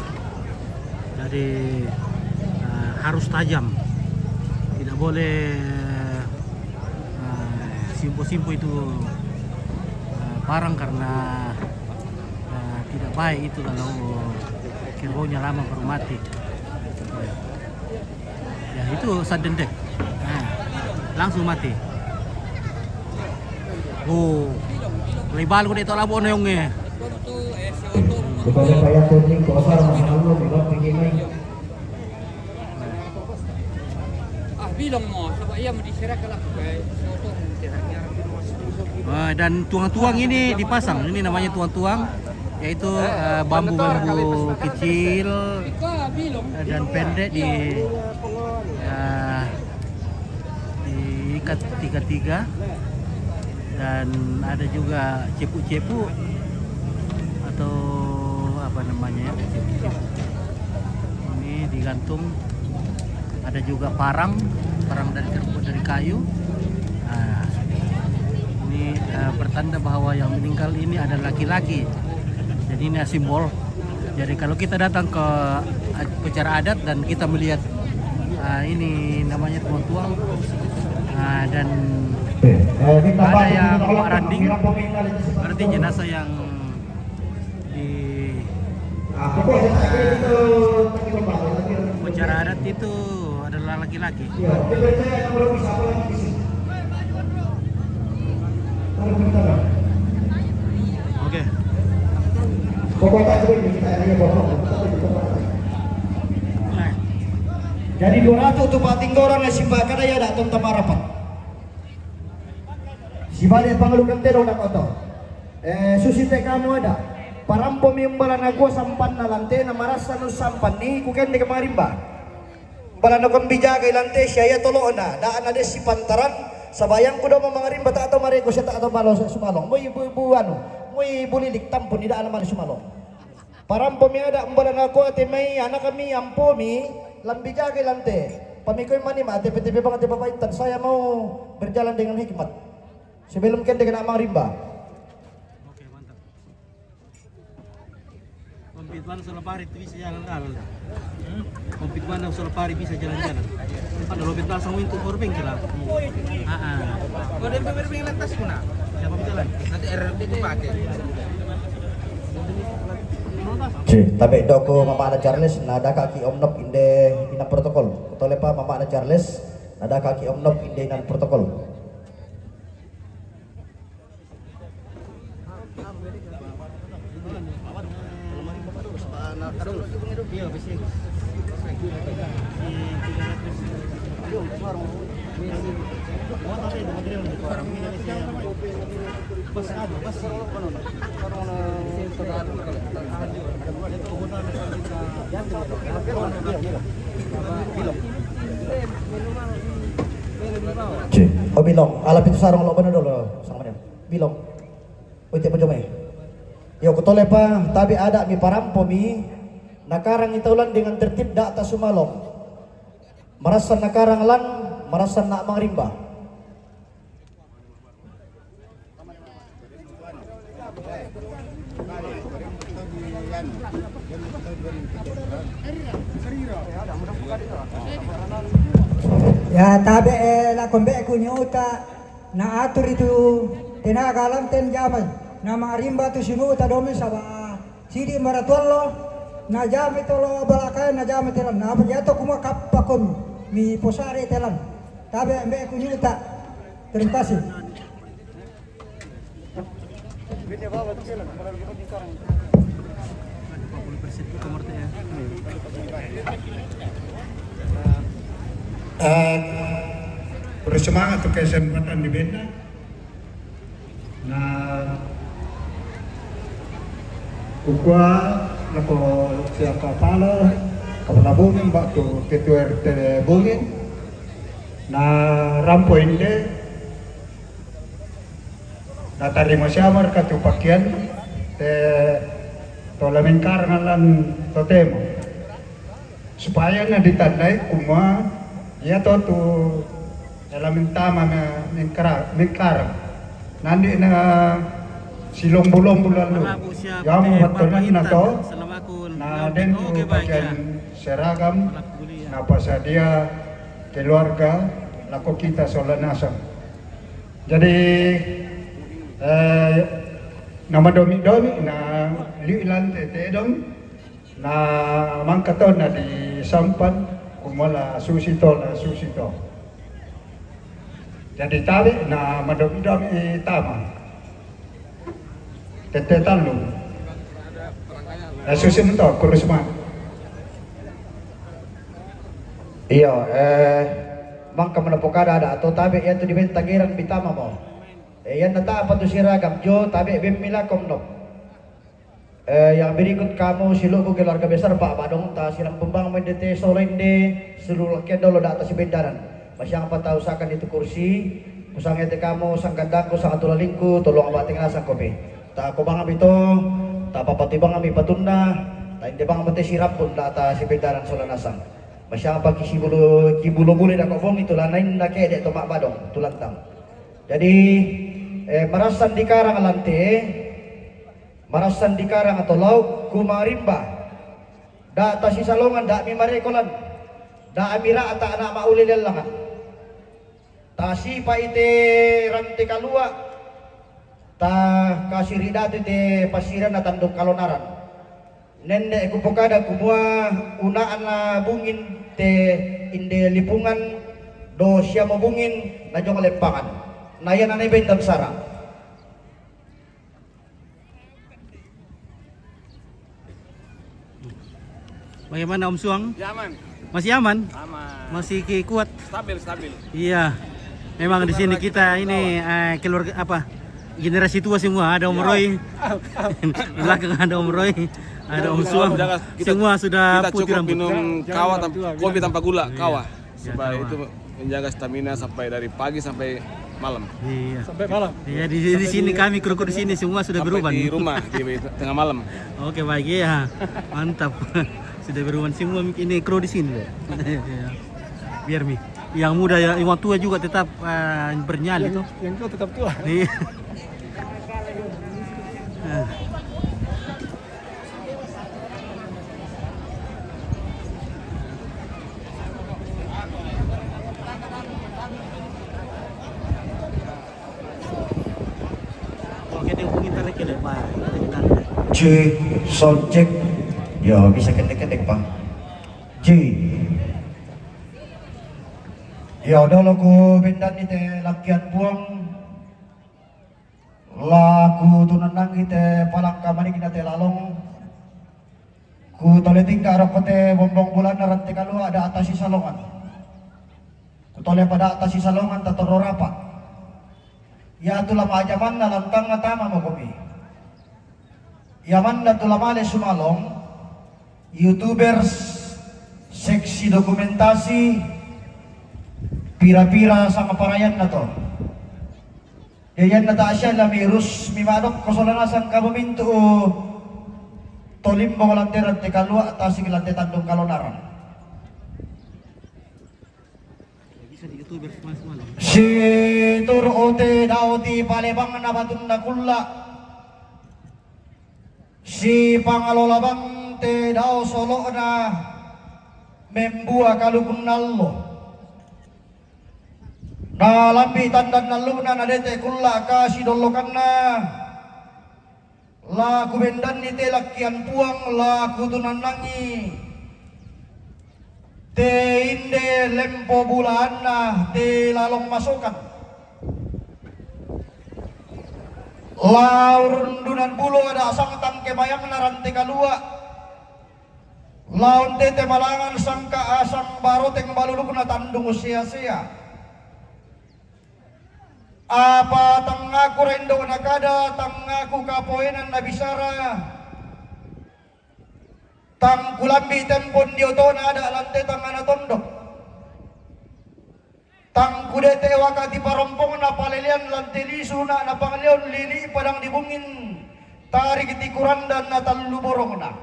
Jadi harus tajam. Tidak boleh simpo-simpo itu parang karena tidak baik itu kalau kerbaunya lama baru mati. Ya itu sadendek. Langsung mati. Oh, lebar ko dito labo na yung Kepada payah kuning kosar masalah lo bilang begini. Bilang mo, sebab ia mendiseret ke lakukan. Dan tuang-tuang ini dipasang. Ini namanya tuang-tuang, yaitu bambu-bambu kecil dan pendek diikat tiga-tiga. Dan ada juga cepu-cepu atau apa namanya ya, cepu-cepu. Ini digantung. Ada juga parang dari kayu. Nah, ini pertanda bahwa yang meninggal ini adalah laki-laki. Jadi ini simbol. Jadi kalau kita datang ke acara adat dan kita melihat ini namanya tuang-tuang dan ada yang bawa randing, berarti jenazah yang di acara adat itu adalah laki-laki. Oke. Jadi 200 tu pating orang na simba kada ya datang tamarapat. Si balik pangalukan tero nak oto. Susite kamu ada. Parampo mimbala na gua sampan na lante na marasa no sampan ni kuken di kamarimba. Bala na kon bija kay lante siya ya tolo na daan na des si pantaran Sabayang ko daw mga rimba ta ato mareko siya ta ato malo sa sumalong. Moy buano, moy bulilik tampon ida alam man sumalong. Param pemiada umbalan ako ate may anak kami ampo mi lambi jage lante. Pamikoy manim ate pete bang ate papaitan saya mau berjalan dengan hikmat. Sebelum kan dengan amang rimba. Oke, mantap. Kompet mana Solopari itu bisa jalan-jalan. Kompet mana Solopari bisa jalan-jalan. Ada lobet langsung untuk korbeng kira. Kau dari berbeng lantas kuna. Siapa berjalan? Nanti RRT itu pakai. Tapi doko Mama Ana Charles nada kaki omnop inde ina protokol. Kutole pa Mama Ana Charles nada kaki omnop inde ina protokol. Iya, bisa. Oh bilong, alap itu sarong lo bener dulu sama dia. Bilong. Uite pejomay. Yo kutole pa tabi ada mi parampo mi nakarang itaulan dengan tertib da atas sumalong. Marasan nakarang lan marasan nak mangrimba. Ya tabi la kombe kunyuta na atur itu tenaga alam ten jamai na marimba tu sinuta domi saba sidi maratollo na jami tolo balakai na jami telan na jato kuma kapakom mi posare telan tabi embe kunyuta. Terima kasih. Bersemangat untuk kesempatan di benda. Nah, ukwa nako siapa pala kapala bungin bakto ketua RT bungin na rampo inde na tarima siamar katu pakian te tolamin karangalan totemo supaya na ditandai kuma ya to tu dalam tama mengkarang nanti na silong bulong lalu yang betul na to na den tu bagian seragam na pasadia keluarga lako kita Solanasang. Jadi nama domi-domi na liulan tetedong na mangkaton na di sampan kumala susito na susito. Jadi tali na madomi-domi tama. Tetetan lu. Susin to kurusman. Iya, mangka menapokada ada atau tabi yang tu di bentagiran bitama mo. Yan nata apa tu siragam jo tabi bemila komnop. Yang berikut kamu siluku keluarga besar Pak Badong ta silang pembang mendete solende seluruh kendolo da atas bendaran. Masyang apa tahu sakan itu kursi, kusang ete kamu sang kandangku sang atulalingku tolong abating nasa kopi. Ta kubang abito, ta papatibang ami patunda, ta inde bang mate sirap pun da atas bendaran Solanasang. Masyang apa kibulo boleh dak kobong itu lanain dak kede to Mak Badong tulantang. Jadi marasan di karang alante marasan di karang atau lauk kumarimba da tasi salongan da mi marekolan da amira ata anak maulil langan tasi paite rante kalua ta kasirida te pasiran na tanduk kalonaran nende kupokada kumua unaan na bungin te inde lipungan do siya mo bungin na jong lempangan nayan anay bentam sara. Bagaimana Om Suang? Aman. Masih aman? Aman. Masih kuat? Stabil. Iya. Memang di sini kita ini keluarga apa? Generasi tua semua, ada Om Roy. Belakang ada Om Roy, ada Om Suang. Semua sudah Kita putih cukup rambut. minum kopi tanpa gula, kawah. Ya, Supaya kawah. itu menjaga stamina sampai dari pagi sampai malam. Iya. Sampai malam. Iya di sini kami kru di sini semua sudah Sampai berubah. di rumah di tengah malam. Oke baik ya, mantap. Sudah berubah semua ini kru di sini. Iya. Biar mi, yang muda ya, yang tua juga tetap bernyali tuh. Yang tua tetap tua. Iya. Oke, dia hubungin tarik ya, Pak. C sound check. Ya bisa kendek-kendek Pak. C. Ya udah lo ku bendan ite lakian buang. Lagu tunanang ite palang kamari kita te lalong. Ku toleting ke arah kote bombong bulan naranti kalu ada atasi salongan. Ku tole pada atasi salongan tatoro rapat. Ya itulah majaman na lantang na tama mo kopi. Yaman na tulamale sumalong, YouTubers, seksi dokumentasi, pira-pira sa kaparayan na to. Yayan na taasya na mirus, mimanok kosolanasan kabuminto o tolimbong lanteran te kalua at asing lantetan dong kalonaran. Bisa di YouTuber semua. Si turote daw di palebang na batun na kula. Si pangalolabang te daw solo na membua kalukun nallo. Nalambitan dan naluna na dete kula ka si dolokan na. La kubendan ni te lakian puang la kutunan nangi. Te inde lempo bulan na te lalong masukan. Laurundunan bulu ada sang tangke bayang naranti kalua. Laun tete malangan sangka asang baroteng baluluk na tandung sia-sia. Apa tangaku rendo nakada tangaku kapoenan na bisara. Tang kulambi tempon diotona ada lante tangana tondok. Tang kudete wakati parompong na palelian lanteli suna na pangleon lili padang dibungin tarik tikuran dan na talu borong na.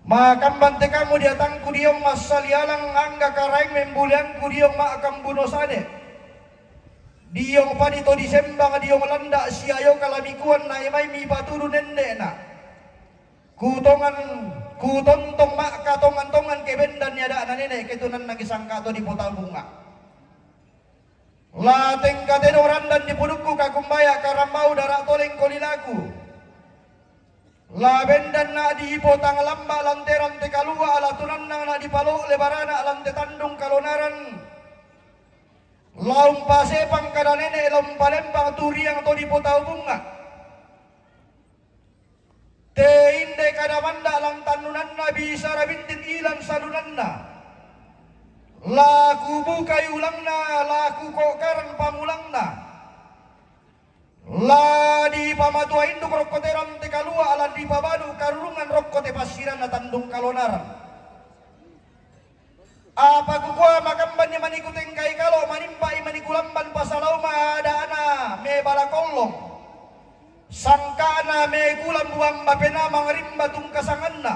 Makam bante kamu dia tangku diong masalialang angga karaing membulian ku diong makam bunosane. Diong panito disembang diong landa siayo kalamikuan na imay mi paturu nende na. Kutontong mak katongan-tongan kebendan yada na nene ketunan nagisang kato di potal bunga. Lateng katenoran dan dipudukku kakumbaya karambau darak toleng kolilaku. Labendan na di potang lamba lanteran te kalua alatunan na di palo lebarana lante tandung kalonaran. Laum pasepang kadanene elom palembang turiang to di potau bunga. Te inde kadamanda lang tanunan na bisa rabintin ilang salunan na. Laku bukai ulang na, laku kokaran pamulang na. La di pamatua induk rokkoteran te kalua ala di pabadu karungan rokkote pasiran na tandung kalonaran. Apa kukua makambannya manikuteng kai kalo manimpai manikulamban pasalau madana me balakolong. Sangkana me kulam buang bapena mangerimba tungkasangan na.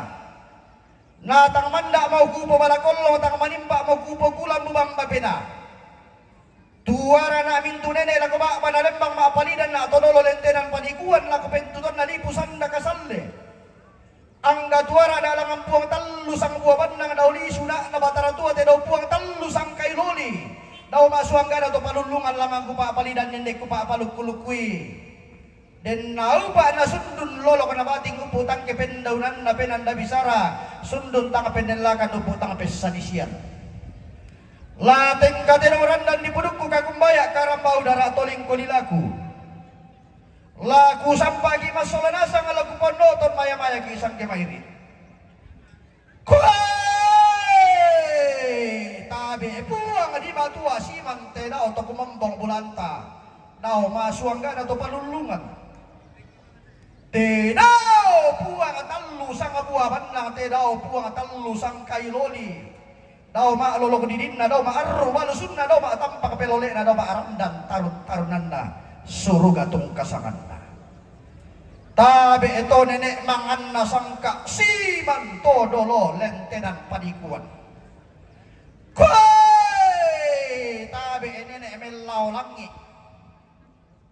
Natang manda mau kupo balakolong tang manimpa mau kupo kulam buang bapena. Tuara na mintu nene lako ba manalembang maapalidan na todolo lentenan panikuan lako pentuton na lipusan na kasalle. Angga tuara na lang ang puang talu sang buaban ng dauli suna na batara tua te daw puang talu sang kailoli. Daw masuangga na to palulungan lang ang kupapalidan nende kupapaluk-kulukwi. Den naupa na sundun lolo kana bating uputang kependaunan na penanda bisara sundun tang pendenlakan uputang pesadisian. Lateng katenoran dan dipudukku kakumbaya karambau darah toling kolilaku. Laku sampagi masolanasa ngalaku pondoton maya-maya kisang kemahiri. Kuai tabe puang di batua simang te dao to kumembong bulanta. Dao masuangga na to palulungan. Te dao puang talu sang abuaban na te dao puang talu sang kailoli. Daw ma lolok didin na daw ma arro malusun na daw ma tampak pelole na daw ma arandan tarut tarunan na suruga tung kasangan na. Tabi ito nenek mangan na sangka siman todolo lentenan panikuan. Koy tabi nenek melau langi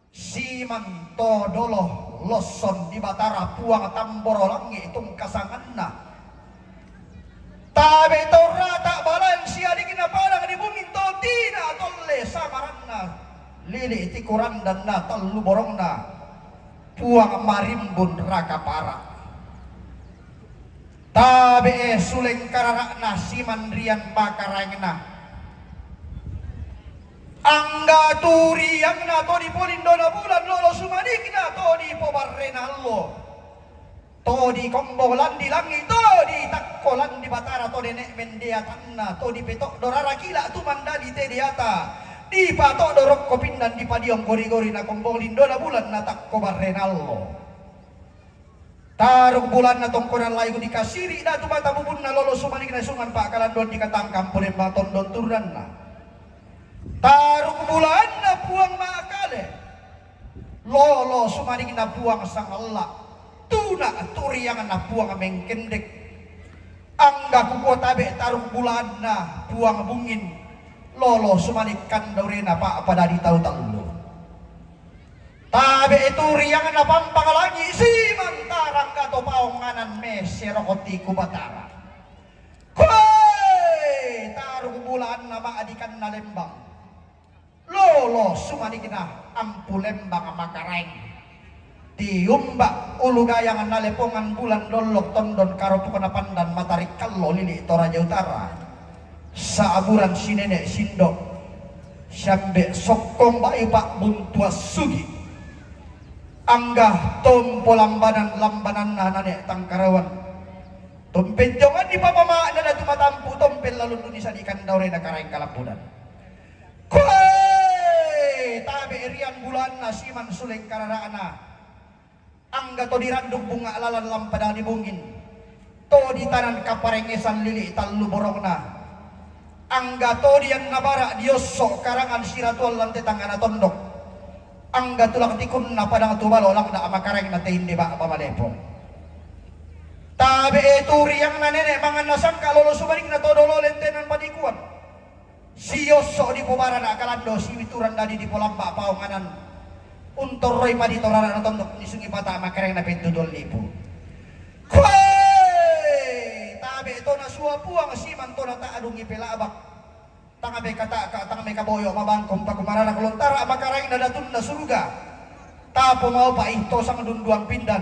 siman todolo loson di batara puang tamboro langi tung kasangan na. Tabi ito rata balan siya di kinaparang di bumi to tina tolle samaran na lili tikuran dan na telu borong na puang marimbun raka para. Tabi suleng kararak na siman rian pakarang na angga turiang na to di polindo na bulan lolo sumadik na to di pobarrenallo to di kombolan di langit to di takkolan di batara to nenek mendeatan na to di petok dorara kila tu manda di tediata di patok dorok kopin dan di padiong gori-gori na kombolin dona bulan na takko barrenallo tarung bulan na tongkonan layu di kasiri na tu mata bubun na lolo sumanik na sungan pak kalandon di katangkam polen baton don turan na tarung bulan na puang makale lolo sumanik na puang sang Allah tuna turiangan na buang mengkendek angga kukuota be tarung bulan na buang bungin lolo sumanikan daurena pak pada di tahu talu tabe itu riangan na pampang lagi si mantarang kato paonganan meserokoti kubatara koi tarung bulan na maadikan na lembang lolo sumanikina ampu lembang makareng diumbak ulu gayangan nalepongan bulan dolok tondon karo pukana pandan matarik kallo lili Toraja Utara saaburan si nenek sindok sambe sokong bayi pak buntuas sugi angga tompo lambanan na nenek tangkarawan tompel jongan di papama na tumatampu tompel lalu tunisa di kandaure na karaing kalapunan koi tabe rian bulan na siman suleng kararaana angga to dirandung bunga lalan lampada dibungin to di tanan kaparengesan lili talu borongna angga to dian nabara diosok karangan siratual lante tangana tondok angga tulang tikun na padang tubalo lang na amakareng na tindi ba pamalepong tabe eturi yang na nenek mangan nasangka lolo sumaring na to dolo lentenan padikuan si yosok di pobara na kalando si wituran dadi di polamba paunganan untor roy padi torara na tondok ni sungi pata makareng na pintu 2,000 koi tabe ito na suapuang siman to na taadungi pelabak tangabe kata ka tangabe kaboyo mabangkom pagumarana kolontara makareng na datun na suruga tapo mau pa ito sang dunduang pindan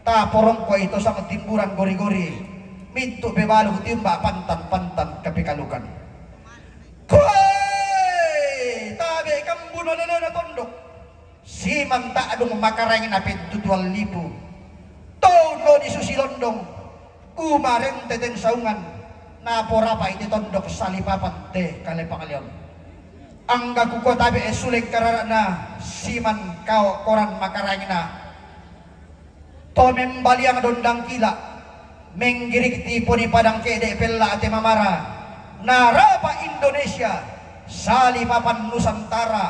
taporong ko ito sang timburan gori-gori mintu bebalo timba pantan-pantan kapikalukan koi tabe kambuno na tondok si manta adung makarangin apit tutual lipu tono di susilondong umaren teten saungan napora pa iti tondok salipapan te kale pangalion angga kuko tabi esuleng karara na siman kau koran makarangin na to membaliang dondang kila menggirik tipo di padang kede pella ate mamara narapa Indonesia salipapan Nusantara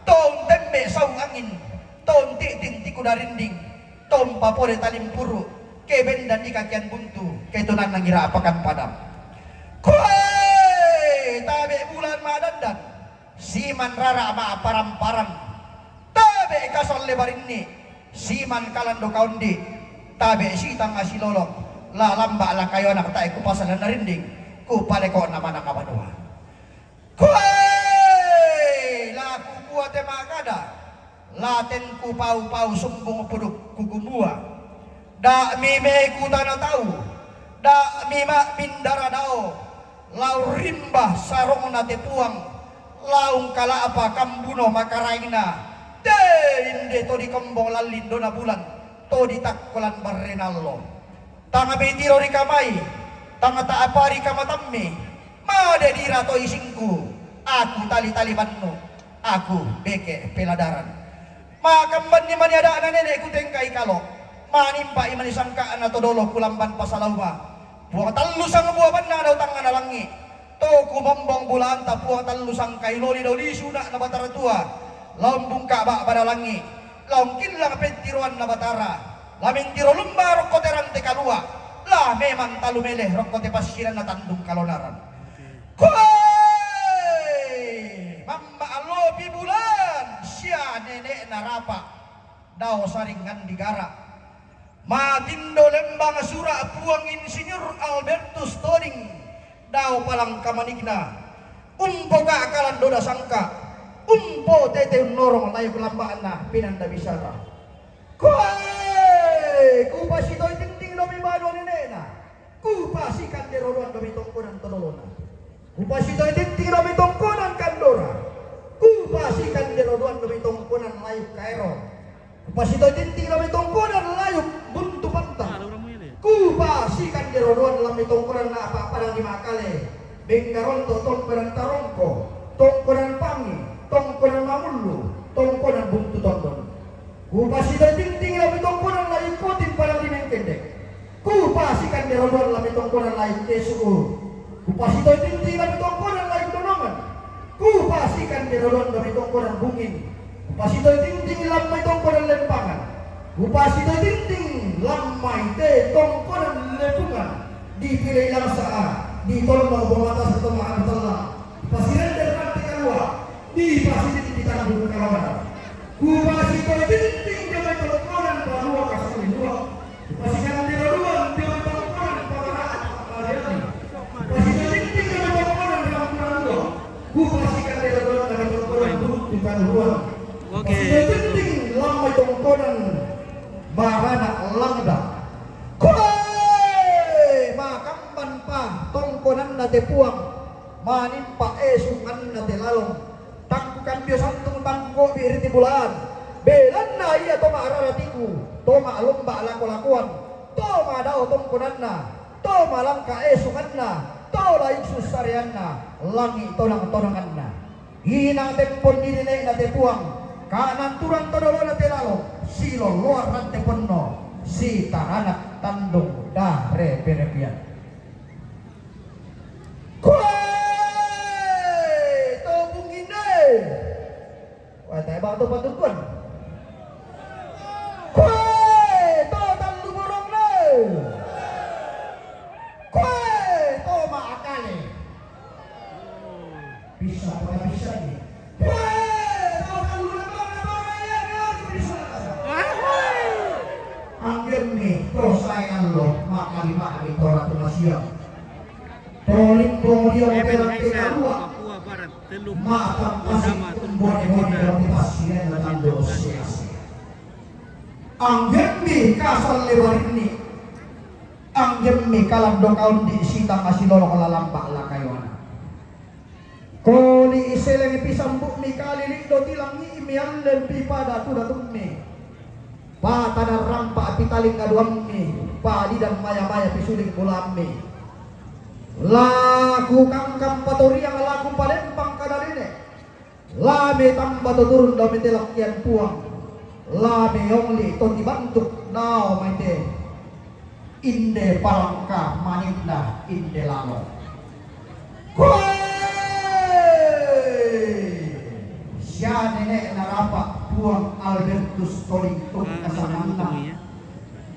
tom tembe saung angin tom titin tiku darinding tom papore talimpuru keben dan ikakian buntu ketunan nangira apakan padam koi tabe bulan madandan siman rara ma param-param tabe kasol lebarinni siman kalando kaundi tabe sitang asilolok la lamba la kayo anak tae ku pasalan narinding ku paleko nama nakabanua koi laku kuate makada laten ku pau-pau sumbung puduk kugumua da mime ku tanah tahu da mima bindara dao lau rimbah sarong nate puang laung kala apa kambuno makaraina de inde to di kembong lalindo na bulan to di takkolan barrenallo tanga betiro ri kamai tanga ta apari kamatamme made dira to isingku aku tali-tali banno aku beke peladaran makamban ni maniada ana nenek ku tengkai kalo manimpa imani sangkaan atau dolo kulamban pasalawa buang talu sang buah banda daw tangan alangi to Toko bombong bulan tapuang talusang kailoli doli sudah na batara tua. Laum bungka bak pada langi. Laum kinlang petiruan na batara. Laming tiro lumba rokoteran te kalua. Lah memang talu meleh rokote pasiran na tandung kalonaran. Koi mamba alopi bulan sia nenek narapa. Dao saringan digara. Matindo lembang sura puang insinyur Albertus Toding. Dao palang kamanigna umpo ka akalan doda sangka umpo tete norong layu kelambaan na pinanda bisara koe kupasitoy tingting domi bado nenena kupasikan deroruan domi tongkonan tololona kupasitoy tingting domi tongkonan kandora kupasikan deroruan domi tongkonan layu kairo kupasitoy tingting domi tongkonan layu buntu pantang kupasikan deroruan dalam tongkonan na apa-apa di makale benggaronto tongkonan tarongko tongkonan pangi tongkonan mamulu tongkonan buntu tondon kupasikan tingting dalam tongkonan na ikutin parang di mengkendek kupasikan deroruan dalam tongkonan lain kesuku kupasikan tingting dalam tongkonan lain donongan kupasikan deroruan dalam tongkonan bungin kupasikan tingting dalam tongkonan lempangan kupasikan tingting lamai te tongkonan lepungan dipilih yang saat ditolong batas atau maaf telah pasiran dan keluar di pasir di tanah kawan kupasi penting dengan tongkonan bahwa kasih dua kupasikan deroruan dengan tongkonan pagaraan kalian kupasikan penting dengan tongkonan rampuran dua kupasikan deroruan dengan tongkonan bukan ruang kupasikan penting lamai tongkonan barana langda koe makamban pa tongkonan na te puang manimpa esungan na te lalong tangkukan biyo santung tangko biriti bulan belan na iya toma araratiku toma lomba lako-lakuan toma dao tongkonan na toma langka esungan na tola iksus sarian na langi tonang-tonangan na hinang tempon dinilay na te puang kanan turang todolo na te lalong silo luar rantai penuh si taranak tandung dah reperepian kue tobung ini wah tak bang tu patutkan kue to tandu borong ne kue to maakale bisa ni anggerni prosayan lo maka lima hari torat masih tolim bodio pelang kedua maka masih tumbuh emosi pasien dan dosa anggerni kasal lebar ini anggerni kalam dokaun di sita kasih lolong lalampak lakayona koni iseleng pisambuk ni kali lindo tilangi imian dan pipada tu datumni patana rampa pitaling kaduammi padi dan maya-maya pisuling bulammi laku kangkam patori yang laku palempang kadaline lame tambah turun dami telakian puang lame yongli to dibantuk nao maite inde palangka manitna inde lamo sia nenek narapa puang Albertus Toding kasanana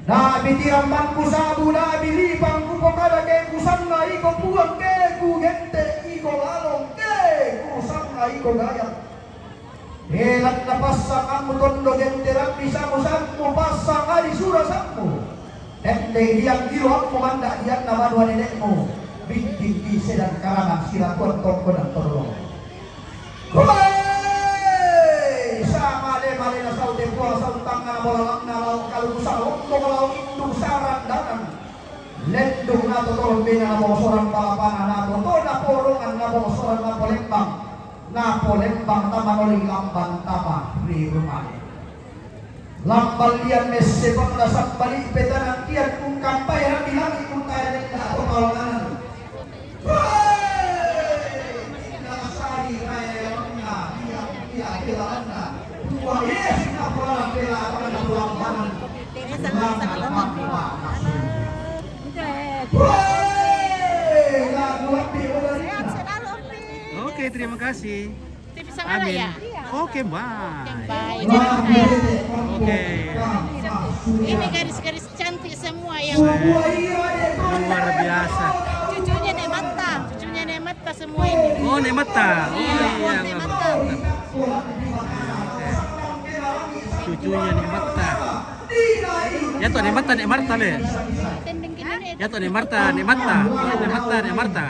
nabi tiram bangku sabu nabi li bangku pokada ke kusanna iko puang ke ku gente iko lalong ke kusanna iko gayang helat na pasang amu tondo gente rambi samu samu pasang ali sura samu ente diang gilo aku mandak diang nama dua nenekmu bintik di sedang karangan silatuan tongko dan tolong mali na saute puang sautang na bolang na lau kalusa untuk lau indung saran datang lendung na to tolong bina na mo sorang palapangan na to na porongan na mo sorang na polembang tama noling lamban tama ri rumah lambal lian mesebang na sambali petanang kian kung kampay rami langit kung kaya na to kalangan nakasari kaya na iya kilaan na wah yes apa pela apa na pulang panan lagu api Oke, terima kasih. TV Sangala Amin. ya? Oke, bye. Bye. Oke. Ini garis-garis cantik semua yang Luar biasa. cucunya Nemata semua ini. Oh, Nemata. Oh iya, Nemata. cucunya Nemata. Ya tuh Nemata, Nemarta le. Tendeng kini Ya tuh Nemarta, Nemata. Nemarta.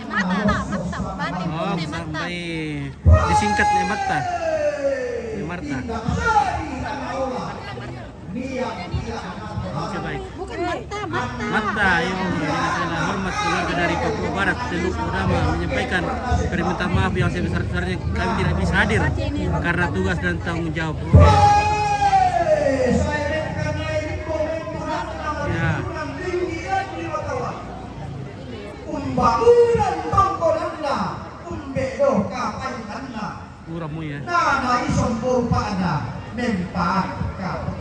Mata, batik Oh, Nemata. sampai disingkat Nemata. Nemarta. Oke, baik. Bukan Mata. Mata yang adalah hormat keluarga dari Papua Barat Teluk Udama menyampaikan permintaan maaf yang sebesar-besarnya kami tidak bisa hadir karena tugas dan tanggung jawab. Ya. Pembangunan tongkolanna, umbedo kapanyanna, Murahmu ya. nana isombor pada mempat kapal.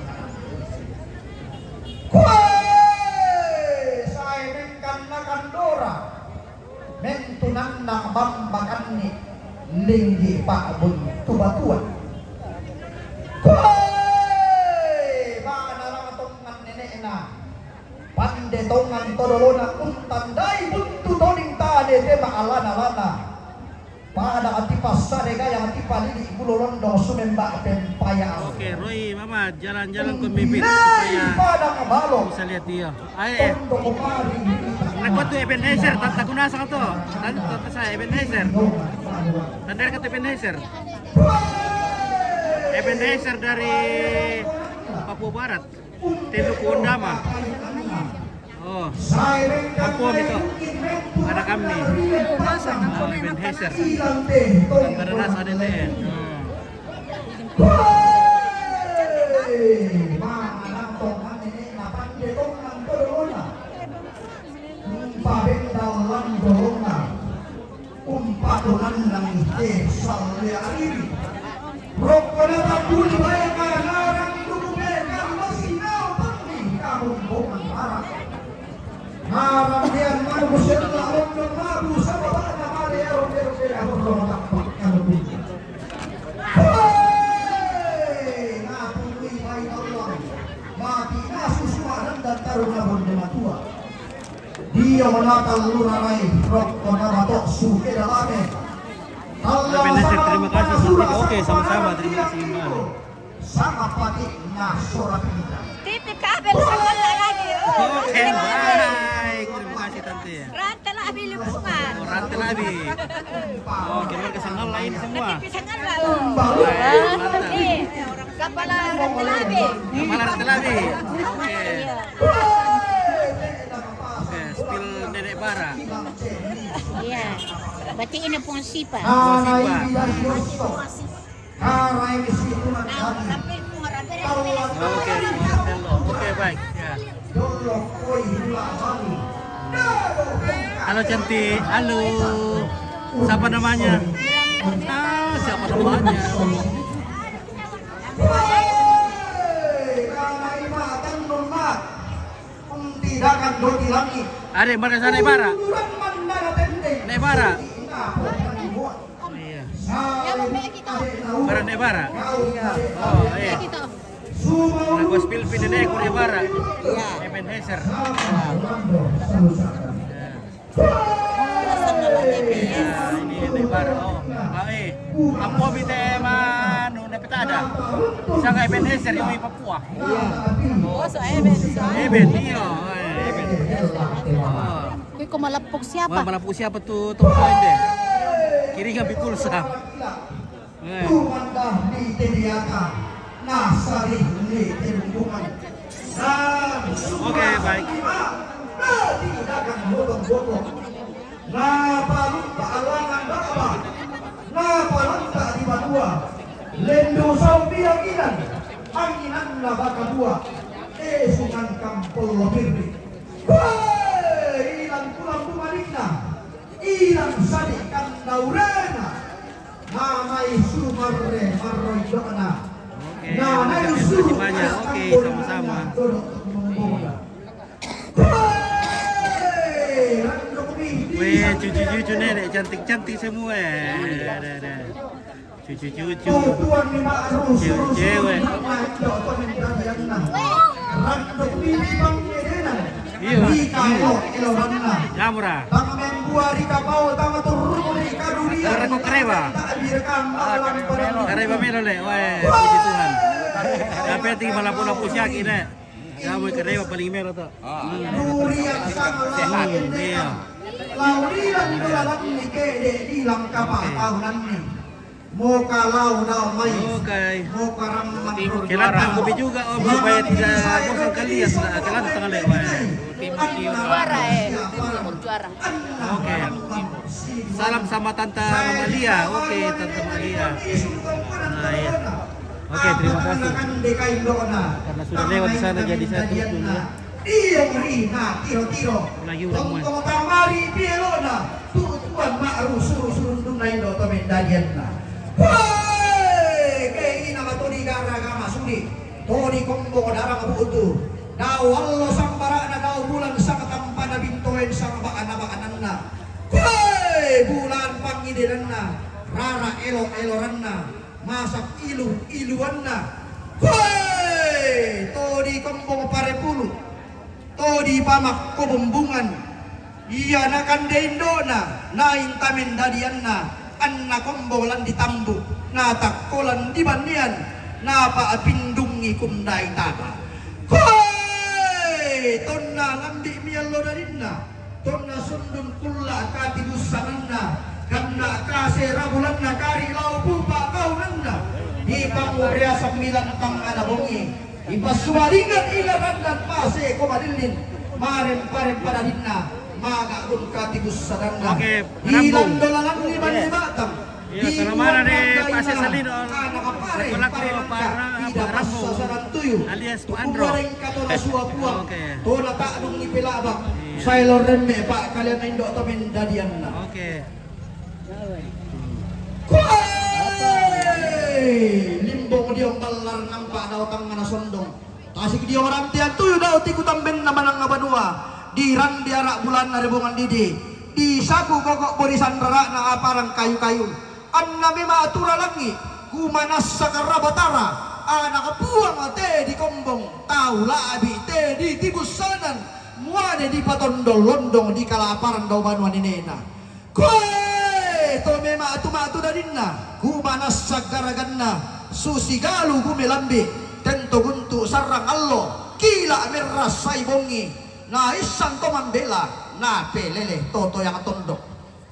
Saya mengkanakan dora, mentunan na bambakan ni linggi pak bun tubatuan. Mana lang tongan nenek na, pande tongan todolona untandai buntu toning tade te maalana-alana. Pada ati pasare kaya ati palili bulolondo sumemba pempaya. Oke, Roy, Mama, jalan-jalan ke bibit supaya pada kabalo. bisa lihat dia. Ayo, Rekod tuh Ebenezer, tata kunasa ka to. Tata saya Ebenezer. Tanda ka Ebenezer. Ebenezer dari Papua Barat, Teluk Udama. Oh, Papua itu. Ada kami. Oh, Ebenezer. Tanda nasa ada nih. Umpadolan ng desa leari. Rokona tabul bay kanarang dume masinaw pati kabumbong arang. Marang diyan man musyad na ng mabu sa baba na marero pero ako takpak kanubin. Natuloy bay Allah. Mati na susuanan dan taruna bonde matua. Dia menatang lunarai rokona batok suke dalame. Ebenezer, terima kasih Santi. Oke, sama-sama. Terima kasih kembali. Sama pati na sorak kita. TV kabel Sangala lagi. Oke, baik. Terima kasih Tante. Rantai lah ambil lubungan. Oh, rantai lagi. Oh, keluarga Sangala ini semua. TV Sangala loh. Baik, mantap. Nih, kepala rantai lagi. Kepala rantai lagi. Oke. Oke, spill Nenek Bara. Iya. Berarti ini pun sipa. Arai dari dosto. Arai kesituan kami. Oke, hello. Oke, baik. Ya. Dolo koi hula bali. Halo cantik. Halo. Siapa namanya? Ah, siapa namanya? Kanai makan normal. Tidak akan doti lagi. Ada yang sana Bara. Kurang mandara tendeng. Nek Bara. Oh Iya. kita. Bara Nek Bara. Oh, iya. Lagu spill pin Nek Nek Bara. Iya. Ebenezer. Ini Nek Bara. Oh, baik. Papua biteman, udah peta ada. Bisa nggak Ebenezer yang di Papua? Iya. Oh, so Eben. Eben, iya. Eben. Oh. Kuy kumalapok siapa? Malapuk siapa tuh poin deh? Kiri ngambil pulsa. Tumandah di tediaka. Nasari di terhubungan. Dan Oke, baik. tidak akan bodong-bodong. Napalumpa alangan berapa? Napalumpa di Badua. Lendo sambiang inan. Anginan na baka dua. Sungan kampol lobirri. Ilang pulang bumalikna. Ilang sadikan daurena. Namai sumarre marroy doana. Oke, terima kasih banyak. Oke, sama-sama. Weh, cucu-cucu nenek cantik-cantik semua. Ada. Cucu-cucu. Tuan ni ma'ruf Cewek-cewek. Randok pilih bang Medena. Iya. Di kau eloranna. Lamura. Bang membuat di kapau tama turun di kadunia. Orang kok kereba. Takbirkan malam pada Kareba mero le. Wah, puji Tuhan. Tapi tinggi malapu-lapu siaki le. Kamu kereba paling mero to. durian sangat Iya. Lauriran dolaran ni kede di langkah tahunan ni. Moka lau dau mai. Oke. Moka ramang Kelatan kopi juga om supaya tidak bosan kalian. Kelatan tengah le. Juara juara. Oke. Salam sama Tante Malia. Oke, Tante Malia. Nah, iya. Oke, terima kasih. Karena sudah lewat di sana jadi saya tutup dulu ya. Lagi ulang mulai. Kamari Pielona, tuan ma'ruf suruh tunai do tomen dadianna. Hei, kei nama todi gara gama sudi. Todi kombo darah kabutu. Dau allo sang barana dau bulan sang tampana bintoen sang ba'ana-ba'ananna. Hei, bulan pangidiranna. Rara elo-eloranna. Masak iluanna. Hei, todi kombo parepulu. Todi pamak kubumbungan. Iya nakan deindona. Nain tamen dadianna. Anna kombolan ditambu, ngatakolan di bandian, napa apindungi kundai taba. Hei, tonna ngambi mialo darinna, tonna sundun kulla kati busananna, kanna kase rabulanna kari lau pupa kaunanna, di panguria sembilan tang ada bongi, di pasuaringan ilaran dan pase komadilin, maren pada dinna. Maga kun katibus sadanga. Oke, hilang dolaran lima batang. Iya, selama ada Pasir Salino. Para alias Andro. Oke. Tola tak dung ni pelabak. Saya loremme Pak kalian indo atau mendadian lah. Oke. Limbong dia balar nampak daw tang mana sondong. Tasik dia orang tian tuyu daw tiku tamben na manang ngabadua. Di ran di arak bulan na rebongan didi. Di saku kokok borisan rara na aparang kayu-kayu. Anna mema atura langi. Kumanas sakarabatara. Anak buang te di kombong. Tahu labi te di tibusanan. Muade di patondol londong di kalaparan daw banuan inena. Koe to mema atu-atu darinna. Kumanas sagaraganna. Susi galu kumelambi. Tento guntu sarang allo. Kila meras saibongi. Na isang to mambela na pelele toto yang tondok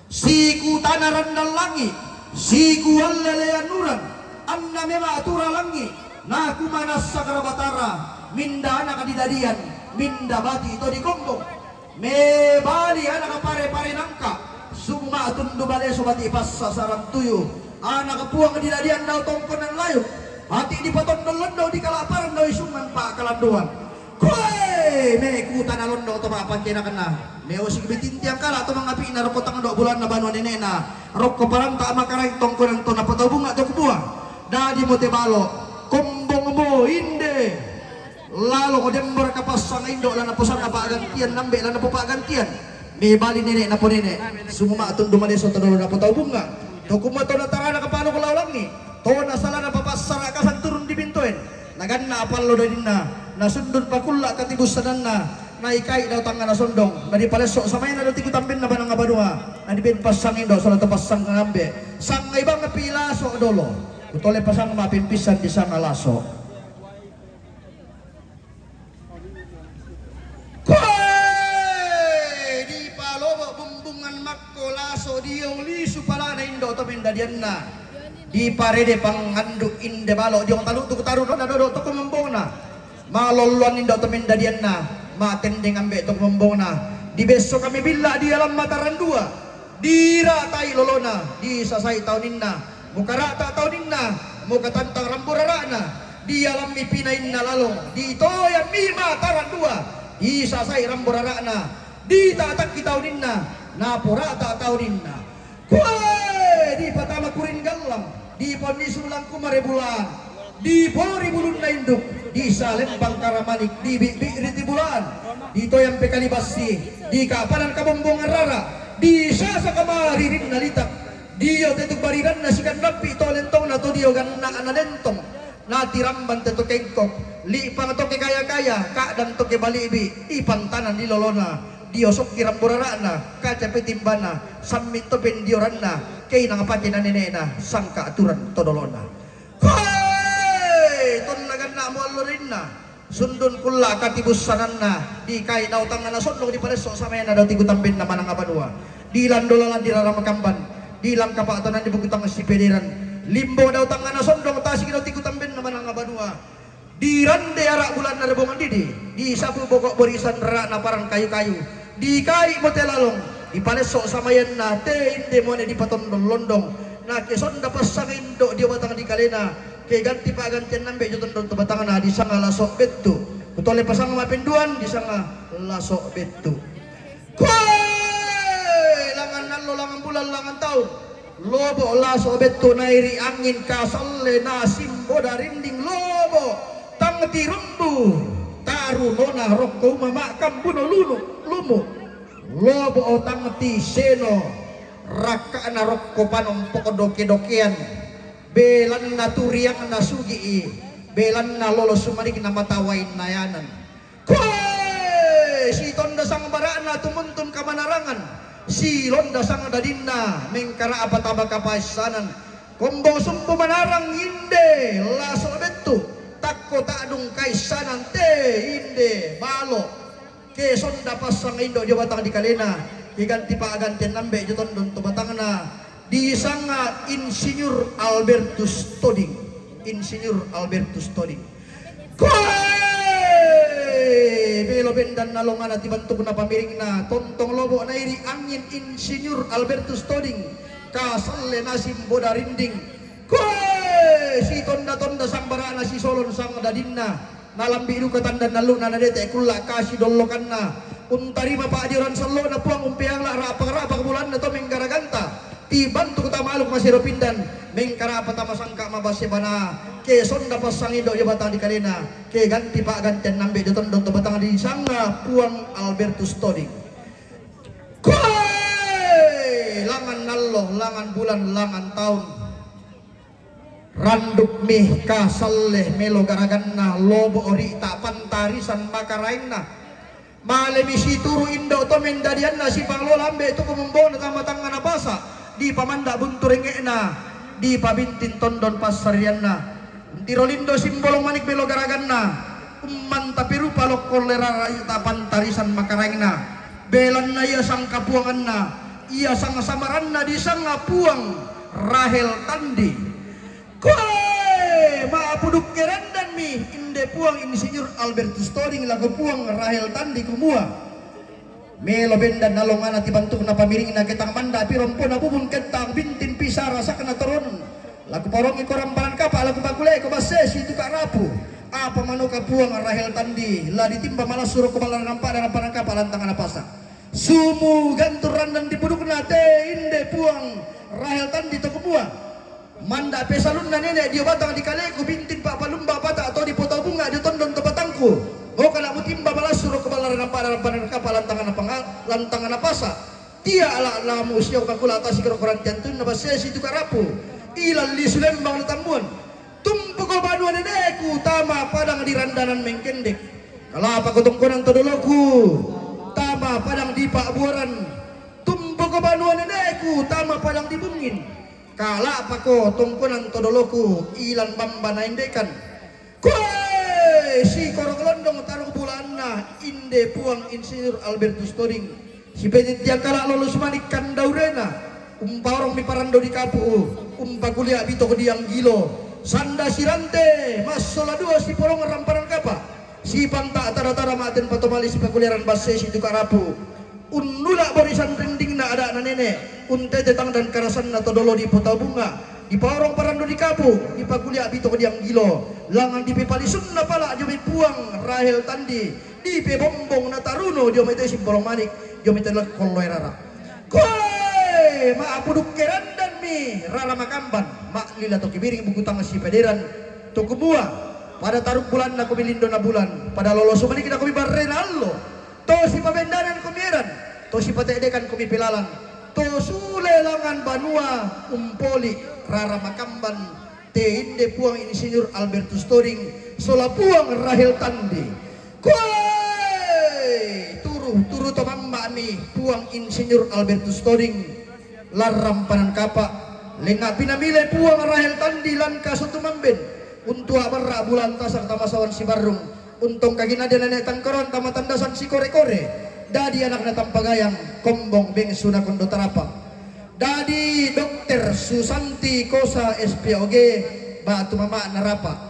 siku tanaran dan langi siku allele anuran anna mema atura langi na kumanas sakarabatara minda anak kadidadian minda bati ito di kombong me bali anak pare-pare nangka summa tundu bale sobati passa sarang tuyu anak puang kadidadian daw tongkonan layu hati di potondol londo di kalaparan daw isungan pa kalanduan. Kue me kutan alon do to apa kena kena me osik bitin tiang kala to mangapi na rokot tang do bulan na banuan nena rokko parang tak makarai tongkonan to na poto bunga to kubua dadi mo te balo kombong mo inde lalo ko dembor kapasang indo lan napusan apa gantian nambe lan napo pa gantian me bali nenek na po nenek sumuma tun dumade so to na poto bunga to kumato na tarana kapano ko lawlang ni to na sala na papasara kasan turun di bintoen naganna apallo dadinna nasundun pakulla katibus sadanna naikai daw tanga nasundong dari palesok samay na daw tiku tambin na banang abadua na di ben pasang indo so to pasang ngambe sang ibang pilaso dolo utole pasang mapimpisan di sana laso di palobo bumbungan makko laso dioli supala na indo to mendadianna di parede panganduk inde balo diong talu tu taru do to kumembona maloluan indo temen dadianna matendeng ambe to kumembona di besok kami bila di alam mataran dua di ratai lolona di sasai tauninna muka rata tauninna muka tantang ramburarana di alam mipinainna lalong di toya mi mataran dua di sasai ramburarana di tatak kitauninna napurata tauninna kue di patama kurin galang di poni sulang kumare bulan di pori bulun na induk di salembang karamanik di riti bulan di toyang pekalibasi di kapanan kabombongan rara di sa kamari rin nalitak dio tetuk bariran na sikan rapi to lentong na to dio ganna analentong na tiramban teto kengkok li pang to ke kaya-kaya ka dan to ke balibi ipantanan di lolona dio sok kiram burarana kaca petimbana sammit to pendioranna kay nangapati na nenena sangka aturan to dolona hoy ton laganna mo allorinna sundun kula katibus sananna di kay daw tangan na sundong di paleso sa mena daw tigutambin na manang abanua di landolalan di raramakamban di lang kapatanan di bukutang si pediran limbo daw tangan na sondong tasik daw tikutambin naman ang abanua di rande arak bulan na rebongan didi di sapu bokok borisan rak na parang kayu-kayu di kai motelalong di paleso samayan na te inde mo di patondong londong na keson dapat sang indo di batang di kalena ke ganti pa gantian nambe joton don batangan na di sanga lasok betu utole pasang mapinduan di sanga lasok betu langan nallo langan bulan langan tahun lobo laso beto nairi angin kasalle nasimbo darinding lobo tangti rumbu taru nona rokko mama kambuno lumu lobo o tangti seno raka na rokko panom poko doke-dokean belan na turiang na sugi belan na lolo sumarik na matawain nayanan kwe si tonda sang baraan na tumuntun kamanarangan si londa sang dadinna mengkara apataba kapaisanan kombo sumpu manarang inde laso betu takko takdung kaisanan te inde balo ke sonda pasang indo jo batang di kalena diganti pa gantian nambe jo tondon to batangna di sanga insinyur Albertus Toding belo bendan nalongan ati bantu na pamiring na tontong lobo na iri angin insinyur Albertus Toding kasalle nasim boda rinding si tonda sang barana si solon sang dadinna nalambi iru katanda nalu na nadete kulla kasi dollokanna untarima pa adiran sallo na puang umpiang la rapang bulan na to menggaraganta tibantu kita maluk masih pindan mengkara patama sangka mabase bana ke sonda pasang indo ya batang di kalena ke ganti pak gantian nambe joton don to batang di sanga puang Albertus Toding langan nallo langan bulan langan tahun randuk mih kasalle melo garaganna lobo ori tak pantarisan makaraingna male misi turu indo to mendadianna si panglo lambe tu kumembona tama tangan apasa di pamanda bunturengena di pabintin tondon pasarianna tirolindo simbolong manik belo garaganna umman tapi rupa lo kolera rayu tapan tarisan makarangna belanna ia sang kapuanganna ia sang samaranna di sang puang Rahel Tandi koe maapuduk kerendan mi inde puang insinyur Albertus Toding lagu puang Rahel Tandi kumua melo bendan nalongan ati bantuk na pamiring na ketang manda pirompo na bubun ketang bintin pisara sa kana toron lagu porong ikoram balan kapa lagu bagulay ko bases itu ka rapu apa manuka puang Rahel Tandi la ditimba malas suruh kepala nampak dan apa kapa lantangan apasa sumu ganturan dan dipuduk na te inde puang Rahel Tandi to kumua manda pesalun na nenek dia batang di kaleku bintin pak palumba pata atau di potau bunga di tondon to batangku oh kana mutimba balas suruh kepala nampak dan kapa lantangan apasa dia ala lamu usia kakula atas kerokoran jantun na bases itu ka rapu ilal li sulembang tambuan tumpu ko banuan neneku tama padang di randanan mengkendek kalapa ko tungkonan todoloku tama padang di pak buaran tumpu ko banuan neneku tama padang di bungin kalapa ko tungkonan todoloku ilan bamba na indekan si korong londong taruh bulanna inde puang insinyur Albertus Toding si petit dia kala lulus manik kandaurena umparong mi parando di kapu kuliah bito ko diang gilo sanda sirante masola dua si porong ramparan kapa si panta tara-tara maten patomali si pakuliaran basse si tu karapu unnula barisan rinding na ada na nene unte tetang dan karasan na todolo di potau bunga di porong parando di kapu di pakuliah bito ko diang gilo langan di pepalisun na pala jomi puang Rahel Tandi di pebombong na taruno jomi te si porong manik jomi te kolloy rara maapuduk kerandan mi rara makamban mak lila to kibiring bukutang si pederan to kumua pada taruk bulan na kumilindo na bulan pada lolos sumani kita kumi barrenallo to si pabendanan kumieran to si patedekan kumi pilalan to sule langan banua umpoli rara makamban te inde puang Insinyur Albertus Toding sola puang Rahel Tandi koi turu to mamma mi puang Insinyur Albertus Toding laram panan kapa lenga pinamile puang Rahel Tandi lan kasutumamben untuk abarra bulan tasak tamasawan si barung untung kagina dia nenek tangkoran tama tandasan si kore-kore dadi anak na tampagayang kombong beng suna kondo tarapang dadi Dokter Susanti Kosa SPOG batu mama narapa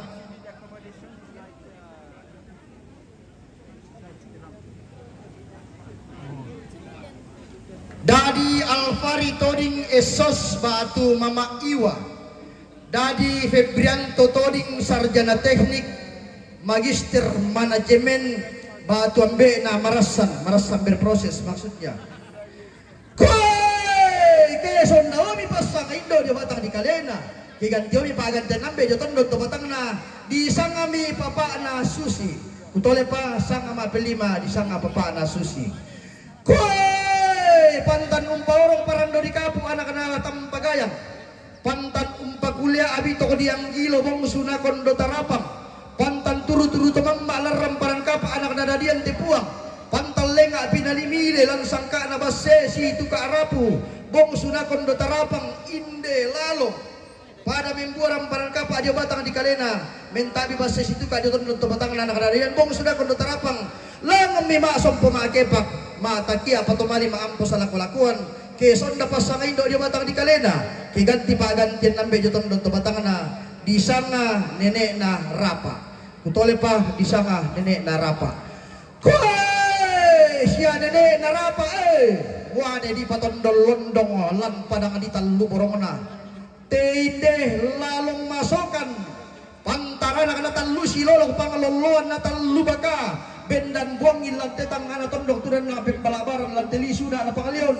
dadi Alfari Toding Esos batu mama Iwa dadi Febrianto Toding sarjana teknik magister manajemen batu ambe na marasan berproses maksudnya koi keson naomi pasang indo dia batang di kalena kigan tiomi paganten ambe joton do batang na di sangami papa na susi utole pa sangama pelima di sanga papa na susi koi pantan umpa orang parando di kapu anak-anak tampagayang pantan umpa kuliah abi toko diang gilo bong suna kondo tarapang pantan turu-turu tomang malaram parang kapa anak nadadian tepuang pantal lenga pinalimile lan sangka na basse si itu ka arapu bong suna kondo tarapang inde lalo pada membuaram parang kapa dia batang di kalena mentabi basse si itu ka joton to batang anak nadadian bong suna kondo tarapang lang mima sompo makepak mata kia patomali maampo sa laku-lakuan keson da pasang indo dia batang di kalena kiganti pagantian nambe joton to batang na di sanga nenek na rapa utole pa di sanga nenek na rapa koi sia nenek na rapa buane di patondol londong lan padang di tallu borongna teinde lalong masokan pantara na tallu silolong pangaloloan na tallu baka bendan buangin lan tetang ana tondok tudan na balabaran lan teli suda na pangalion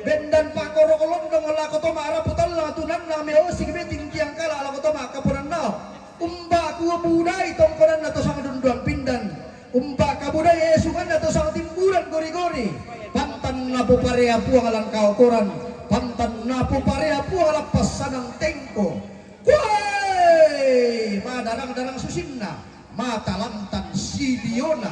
bendan pakoro kolondong la kotoma araputal la tunan na meosi beting kiang kala la kotoma kapunan na umba ku budai tongkonan na to sang dunduan pindan umba ka budai esungan na to sang timburan gori-gori pantan na po parea puang alang kaukoran pantan na po parea puang alang pasanang tengko kuai madarang-darang susinna mata lantan si Diona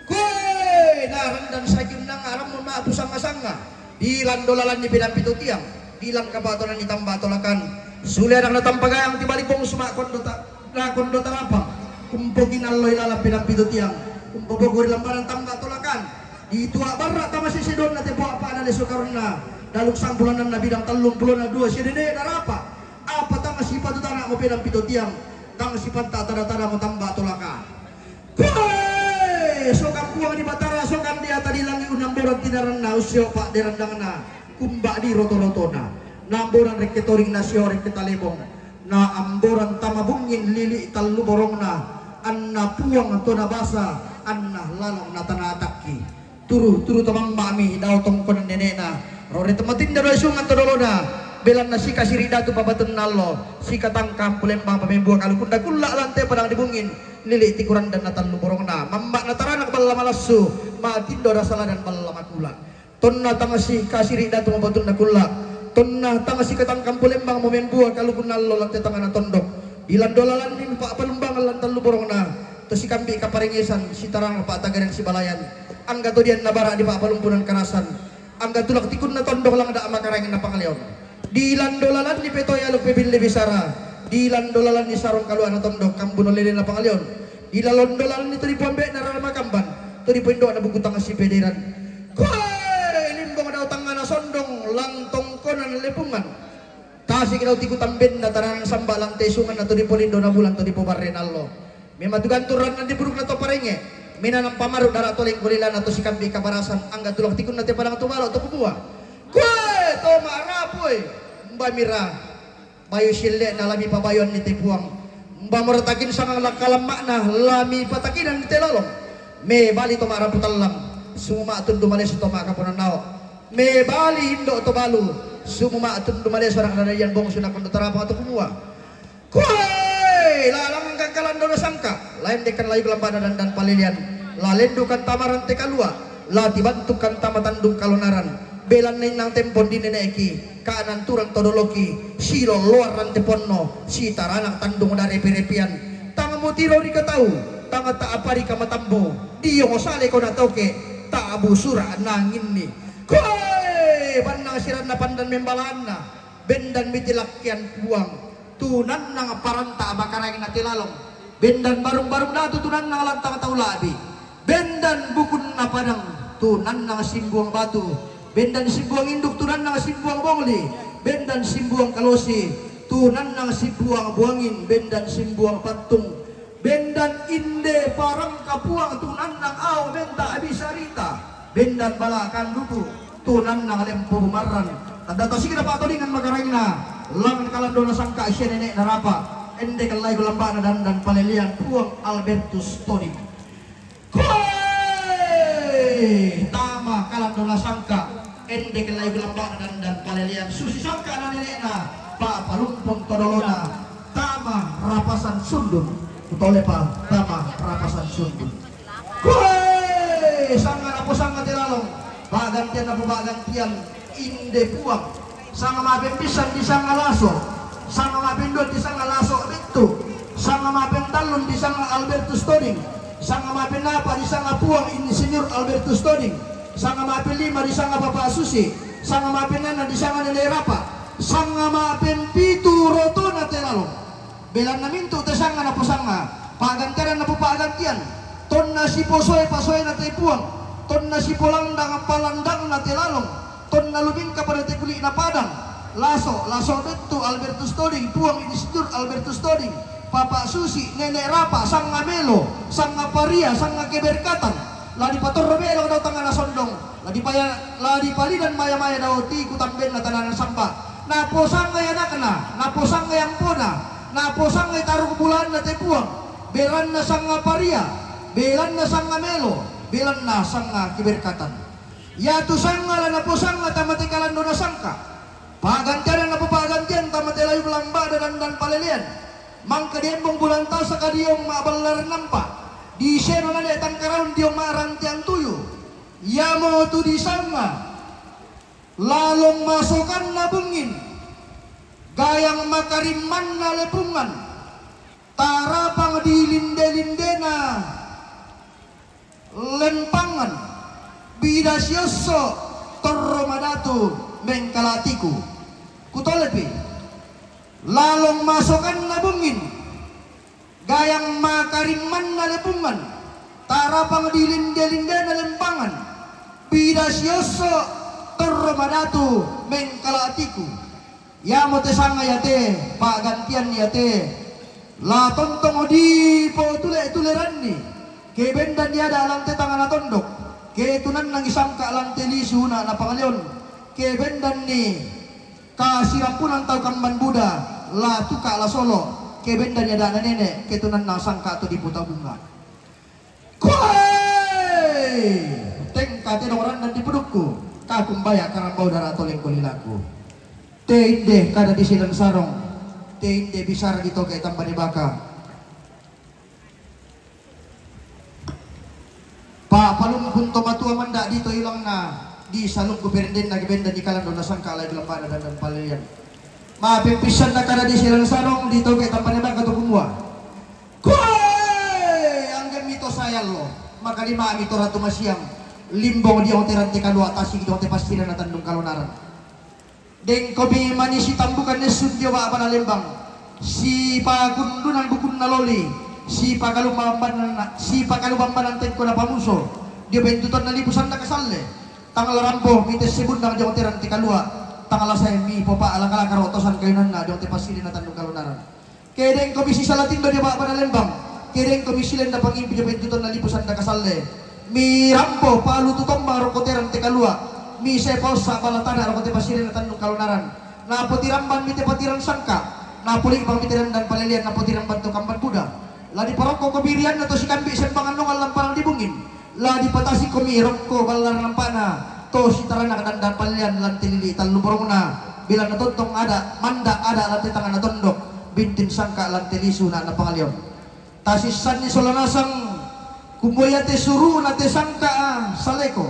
kuai narang dan sajun nang aram mo maapu sanga-sanga dilan dolalan ni pinapito tiang dilang kabatonan ni tambatolakan suli anak na tampagayang tibalik bong sumakon kondo tarapang kumpogin alloy lala pinapito tiang kumpogogori lambaran tambatolakan di tua barra tama si sidon na tepo apa na leso karon na daluk sang bulanan na bidang 32 si dede narapa apa tama si patutana mo pinapito tiang tang si panta tada-tada mo tambatolakan koi sokang puang di batara sokang dia tadi langi unang boran tinaran na usyo pak derandang na kumba di roto-roto na namboran reketoring nasyo reketalebong na amboran tamabungin lili tallu borong na anna puang to na basa anna lalong na tanataki turu tamang mami daw tongkon nenek na rore tematin daro sungan todolo na belan na si kasirida tu pabatun nallo si katangkam pulembang pamembuang kalu kunda kulla lantai padang dibungin lili tikuran dan natan luborong na mambak nataranak balla malasu matindo rasala dan balla makula tonna tamasi kasirida tu pabatun na kulla tonna tamasi katangkam pulembang pamembuang kalu kunda nallo lantai tangan tondok ilan dolalan ni pak palembang lantan luborong na to si kambi kaparingisan si tarang pak tagaran si balayan angga to dian nabara di pak palumpunan karasan angga tulak tikun na tondok lang da makarangin na pangalion di landolalan ni petoy aluk pebille bisara di landolalan ni sarong kaluan na tondok kambuno lele na pangalion di landolalan ni turi pombe na rama kamban turi poindo na bugutang si pederan koi limbong daw tangana sondong langtong konan lepungan tasik daw tikutamben na taranang samba lang tesungan na turi polindo na bulan turi po barrenallo mematugan turan na di buruk na to parenge minanang pamaru dara toling kulilan na to si kambi kabarasan angga tulak tikun na te padang tumalo to pupua koi to marapoy Mbak Mira bayu sile na lami pabayon ni tipuang Mbak meratakin sangang lakalam makna lami patakinan ni telalong me bali to maraputalang sumuma atun dumales to makapunan nao me bali indo to balu sumuma atun dumales orang nadayan bong sunak kondo tarapang atau kumua koi lalang ang kakalan do sangka lain dekan layu kelambana dan palilian lalendukan tamaran tekalua la dibantukan tamatandung kalunaran belan nang tempon di neneki kanan turang todoloki silo luar ran teponno si taranang tandung dari perepian tangamu tiro di ketau tanga tak apa di kamatambo diyo ngosale ko natoke tak abu sura nangin ni koy bandang siran na pandan membalana bendan mitilakyan buang tunan nang paranta bakarang natilalong bendan barung-barung datu tunan nang lantang taulabi bendan bukun na padang tunan nang simbuang batu bendan simbuang induk tunan nang simbuang bongli bendan simbuang kalosi tunan nang simbuang buangin bendan simbuang patung bendan inde parang kapuang tunan nang aw benta abisarita bendan balakan duku tunan nang lempo bumaran tanda to sige dapat dengan magarayna langan kalando na sangka siya nenek narapa ende kalay gulamba na dan palelian puang Albertus Tony tama kalando na sangka ende kalay gulamba na dan palelian susi sangka na nenek na papalumpong todolona tama rapasan sundun utole pa tama rapasan sundun sanga na po sanga tilalong bagantian na po bagantian inde puang sanga mapempisan di sanga laso sanga mapindot di sanga laso itu sanga mapendalun di sanga Albertus Toding sanga mapenapa di sanga puang Insinyur Albertus Toding sanga mapelima di sanga Bapak Susi sanga mapenana di sanga Nene Rapa sanga mapenpitu rotona telalong belan na mintu te sanga na po sanga pagantian na po pagantian ton na si posoy pasoy na te puang ton na si polandang palandang na telalong ton na lubing kapada te kuli na padang laso betu Albertus Toding puang Insinyur Albertus Toding Papa Susi Nenek Rapa sanga Melo sanga Paria sanga keberkatan ladi pator romero daw tanga na sondong ladi pali dan maya-maya daw ti kutamben na tanan samba na posang nga na kana na posang nga yang pona na posang nga taruh bulan na te puang belan na sanga Paria belan na sanga Melo belan na sanga keberkatan ya tu sanga na posang nga tamati kalando na sangka pagantian na po pagantian tamati layu belamba dan palelian mangka diembong bulan ta sa kadiyong mabalar nampa di seno na detang karaun diong marantiang tuyo ya mo tu di sanga lalong masukan na bungin gayang makariman na lepungan tarapang dilinde-linde na lempangan bidasyoso torromadatu mengkalatiku kutolepi lalong masukan na bungin gayang makariman na lepungan tarapang dilinde-linde na lempangan bidasyoso torromadatu mengkalatiku ya mo te sanga yate pagantian yate la tontong di po tuleran ni ke bendan dia dalang te tangan na tondok ke tunan nang isang kaalang telisu na pangalyon ke bendan ni kasirapunan tau kamban Buddha la tuka la solo ke bendan dia dana nenek ke tunan nang sangka tu di puta bunga kuai tengka te orang dan di pedukku kakumbaya karambau darah toleng kolilaku te inde kada di silang sarong te inde bisara di toke tambah di baka pa palung punto matua manda dito ilang na di salong kuperden na gibenda di kalan doon na sangka alay belambada dan palayan mapimpisan na kada di silang sarong di toke tambah di baka to kumwa kuy ang gamito sayal lo maka di maami to ratu masyam limbong di oteran te kalua tasig di ote pastiran na tandong kalunaran deng kobi mani si tambukan ni sudyo ba apa na lembang si pagundunan bukun na loli si pakalubamban ng tengko na pamuso dia bentutan na libusan na kasalle tanggal rampo mites sibun na di oteran te kalua tanggal saya mi popa alang-alang karotosan kayunan na di ote pastiran na tandong kalunaran kedeng kobi si salatindo di ba apa na lembang kedeng kobi silen na pangimpi dia bentutan na libusan na kasalle mi rampo palu tutong bang rokoteran te kalua mi sepos sa balatana rokote pasirin na tandong kalunaran na potiramban mite patiran sangka na puling bang mitiran dan palilian na potiramban to kamban Buddha la di parokko kobirian na to si kambi sembangan nong alampanang dibungin la di patasi komirok ko balar lampana to si tarana dan palilian lan tilili taluborong na bilang na tontong ada manda ada lantai tangan na tondok bintin sangka lan tilisu na pangalyon tasisan ni solanasang kumboya te suru na te sangka saleko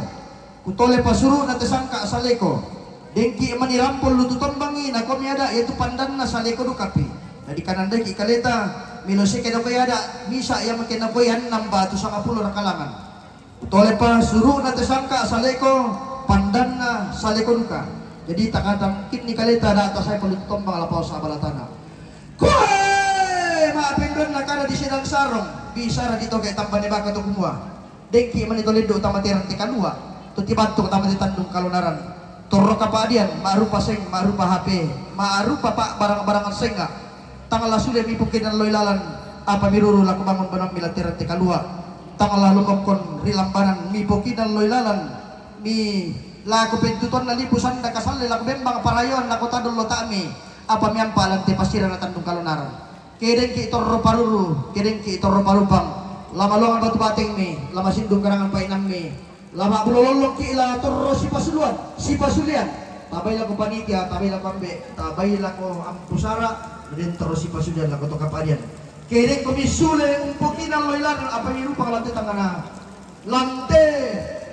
Kutole pasuru na tesangka sa leko. Dengki manirampol lututon bangi na komiada yaitu pandan na sa leko dukapi. Jadi kananda ki kaleta milose kena koyada misa yang makena koyan namba tu sanga pulo na kalangan. Kutole pasuru na tesangka sa leko pandan na sa leko duka. Jadi takadang kit ni kaleta da atas saya pelututon bang lapau sa balatana. Koe maapin doon na kada di sidang sarong bisa ra dito kay tambah ni baka to kumua. Dengki manitolindo utama tirang tikanua. Tuti bantu utama di Tandung Kalunaran. Toro kapadian maarupa seng maarupa HP maarupa pak barang-barangan senga. Tangala sudah mipukinan loilalan apa miruru laku bangun benam mila tirang tikalua. Tangala lumokon rilambanan mipukinan loilalan mi laku pentuton na lipusan da kasal laku bembang parayon laku tadol lotami. Apa miampa lang tipasiran na Tandung Kalunaran. Kedeng ki torro paruru, kedeng ki torro parupang. Lama longan batu bating mi, lama sindung karangan painam mi. Lama bulololong ki ila torro si pasulian. Tabay lang ko panitia, tabay lang ko ambe, tabay lang ko ampusara, dan torro si pasulian lang ko to kapadian. Kedeng ko misule umpukin ang loilan, apa mirupang lante tangana. Lante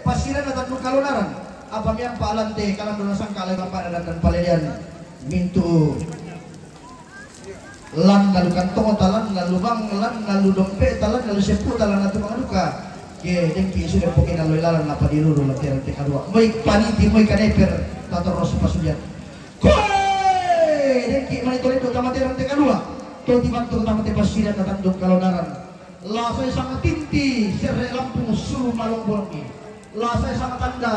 pasiran na Tandung Kalunaran. Apa miampa lante kalang dunasang kalay kapadalan dan paledian. Mintu lan lalu kantong talan lalu bang lan lalu dompet talan lalu sepu talan atu mangaduka ke dengki sudah pokin lalu lalan apa diruru latihan kedua moi paniti moi kaneper tato ros pasulian koe dengki manitole itu tamate kedua to dibantu tamate pasiran na Tandung Kalunaran la saya sangat tinti sere Lampung suruh malong bolongi la saya sangat tanda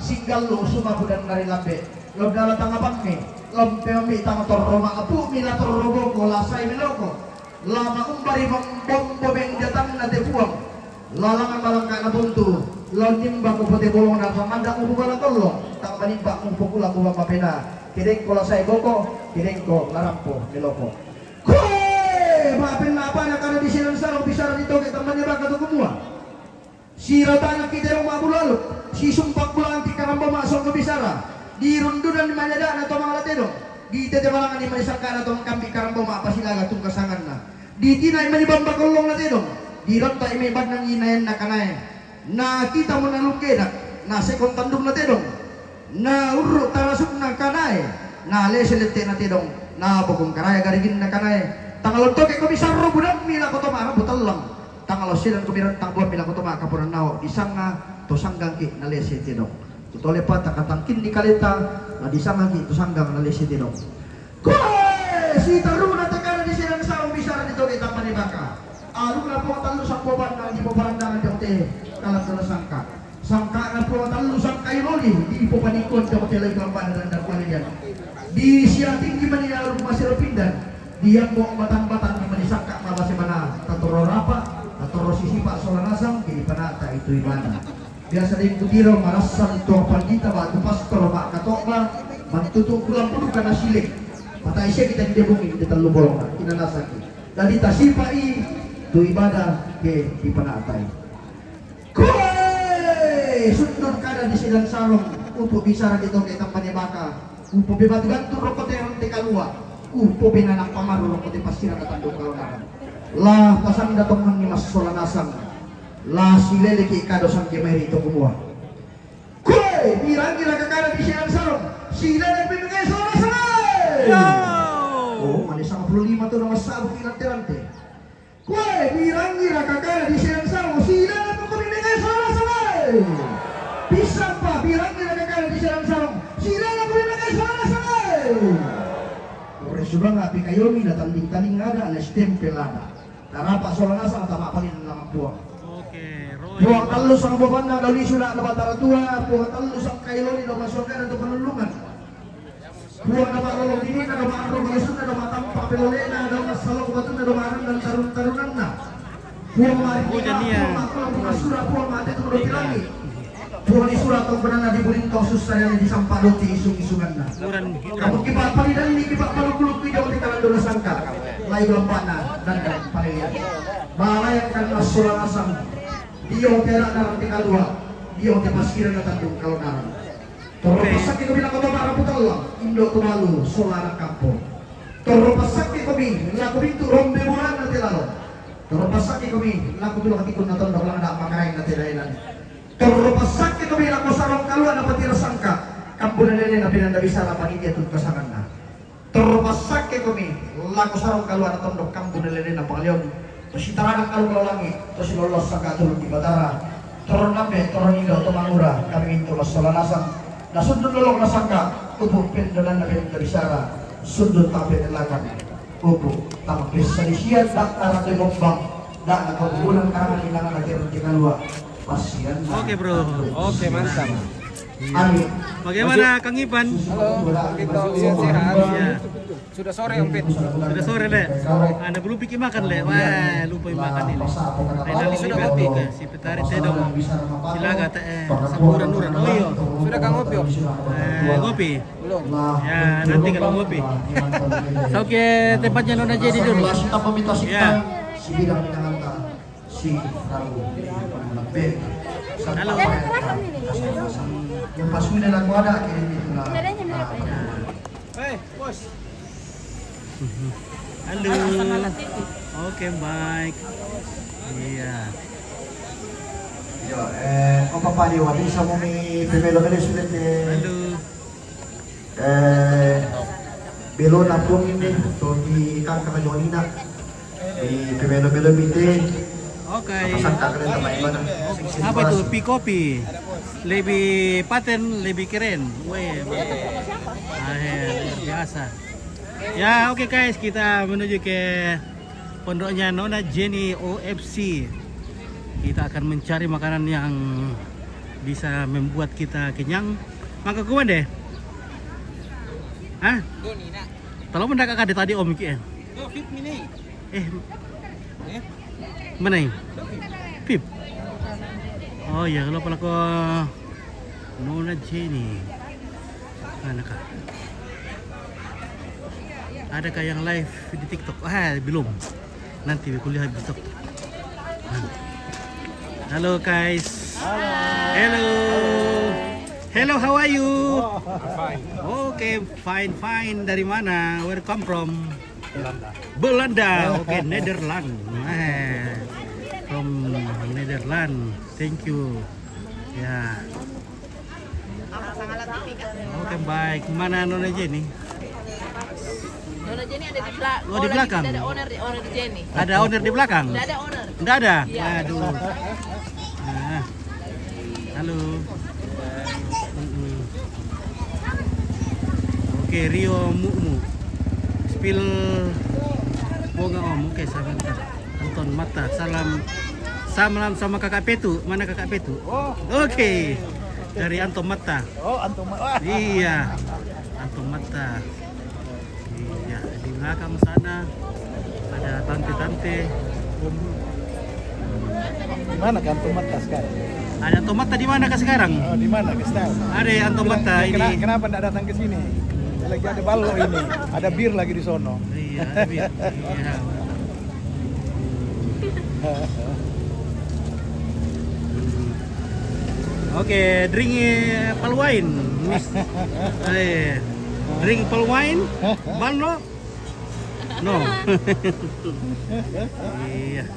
singgallo sumabudan dari lambe lo dala tangabang ni lompeo mi tama torroma apu mila torrobo ko lasai miloko lama umbari bombo beng datang na tepuang lalangan balangka na buntu lonimba ko pote bolong na samanda ubu bala tollo tak manimba umpukula ko mapena kideng ko lasai boko kideng ko larampo miloko koe maapin na apa na kana di silang sarong bisara dito kay tamanya ba kato kumua si ratana kita yung mabulalo si sumpak bulan ti karamba masong ke bisara di rundunan di Manyadaan atau mga latedong di tetemalangan di Manisangkan atau kambi karambo maapasilaga tung kasangan na di tinay manibamba kolong latedong di ronta imebad ng inayan na kanay na kita mo na lungkedak na sekong tandong latedong na uro tarasok na kanay na leselete latedong na bukong karaya garigin na kanay tangalon to kay komisarro budak mila ko tumara butal lang tangalo silang kumiran tangbuan mila ko tumaka punan nao isang nga to sanggang ki na leselete dong tutole pa takatangkin di kaleta na di sanggang ki to sanggang na leselete dong koe si taruna takana di silang saong bisara dito kay tampan ni baka alung na po talo sang boban na di po parandangan jote kalang talo sangka sangka na po talo sang kailoli di po panikon jote lay kalamban dan kwalian di siang tinggi manila rumah pindan di yang buang batang-batang di manisangka mabase mana tatoro rapa tatoro sisipa solanasang kini panata itu ibana biasa din kutiro marasan to pandita ba tu pastor ba katokla mantutu kulang puluh kana silik patay siya kita di bumi di telu bolong inanasaki dadi tasipai tu ibadah ke di panatay koe sundon kada di silang sarong upo bisara dito kay tampane baka upo bebatu gantu rokote ronte kalua upo binanak pamaru rokote pasira na Tandung Kalunaran lah pasang datong ni mas solanasang lah silele ki kadosan kemeri itu kumua koe mirang-gira kakara di silang sarong silele pimingay solanasang oh manis 55 tuh nama sabuk ilante koe mirang-gira kakara di silang sarong silele pimingay solanasang bisa pa mirang-gira kakara di silang sarong silele pimingay solanasang ore sudah ngapi kayomi na tanding-tanding ada ala stempel ada darapa solanasang tama palin nama buang buang talus ang baban na dali sila na batara tua buang talus ang kailoni na masokan atau penulungan buang na marolong dini na marolong malusun na matampak pelole na daw masalong batun na dumarang dan tarun-tarunan na buang marikita buang makulang buang surah buang mati itu berarti lagi buang di surat atau benar na dibuling kau susah yang disampalot di isung-isungan na kamu kipak palidan ini kipak paluk-paluk tidak dikalan dola sangka layu lempana dan palidan balayangkan masalah asam Dio tera dalam tinggal dua, Dio tepasiran na Tandung Kalunaran. Toro pasaki kami na katabara putala, Indo tumalu, solara kampo. Toro pasaki kami, laku bintu rombe bulan na tilalo. Toro pasaki kami, laku tulang katikun na tondok lang na makain na tilailan. Terlepasak ke bilang ko sarong kaluan na patira sangka. Kampunan nila na pinandabisa na panitia tut kasangan na. Terlepasak ke kami laku sarong kaluan na tondok kampunan nila na pangalion. Terus itarakan kalau langi, terus lolos sangka turun di batara. Turun nabe, turun indo, tumangura. Kami itu masalanasan. Na sundun lolong na sangka. Ubuk pindolan na pinandabisa. Sundun tabi nilakan. Ubuk tampis salisian dak arah demombang. Dak nakubulan karangan inangan nagiran di kalua. Pasian. Oke bro. Oke, mantap. Amin. Bagaimana Kang Ipan? Halo, kita sehat-sehat. Iya. Sudah sore, Om Pit. Sudah sore le. Anda belum pikir makan le. Wah, lupa makan ini. Tadi sudah ngopi ke si petari tedong. Silaga teh saburan uran. Oh iya. Sudah Kang ngopi, Om? Ngopi. Belum. Ya, nanti kalau ngopi. Oke, tempatnya Nona jadi dulu. Kita meminta si Ya. si bidang pinanganta si Rabu lebih. Halo. Yung pasunin lang mo ada kaya dito na. Hei, bos. Halo. Oke, baik. Iya. Yo, kung papaliwan, isa mo may primero ka sulit Halo. belo na po ini, to di kang kakalonina. Di primero bite. Oke. Pasang ka rin na maiba na. Apa itu? Pi kopi. Lebih paten, lebih keren. Weh. Luar biasa. Ya, oke guys, kita menuju ke pondoknya Nona Jenny OFC. Kita akan mencari makanan yang bisa membuat kita kenyang. Maka kuman deh. Hah? Tolong mendak ada tadi om ki. Mana ini? Pip. Oh iya, kalau pala ko Nona Jenny. Mana kah? Adakah yang live di TikTok? Belum. Nanti kuliah di TikTok. Halo guys. Hello. Hello, how are you? Fine. Okay, fine. Dari mana? Where come from? Belanda. Okay, Netherlands. From Netherlands. Thank you. Ya. Oke, baik. Mana Nona Jenny? Nona Jenny ada di belakang. Oh, di belakang. Ada owner di Jenny. Ada owner di belakang? Tidak ada owner. Tidak ada? Iya. Aduh. Nah. Halo. Oke, Rio Mumu. Spill bunga om. Oke, sebentar. Anton Mata. Salam sama kakak Petu. Mana kakak Petu? Oke. Dari Anton Mata. Antum. Iya. Anton Mata. Iya, di belakang sana ada tante-tante. Di mana kan Antum Mata sekarang? Ada Anton Mata di mana kah sekarang? Oh, di mana ke sekarang? Ada Anton Mata ini. Kenapa enggak datang ke sini? Lagi ada ballo ini. Ada bir lagi di sono. Iya, ada bir. Iya. Oke, drink palwine, Miss. Drink palwine, ballo. No. Iya.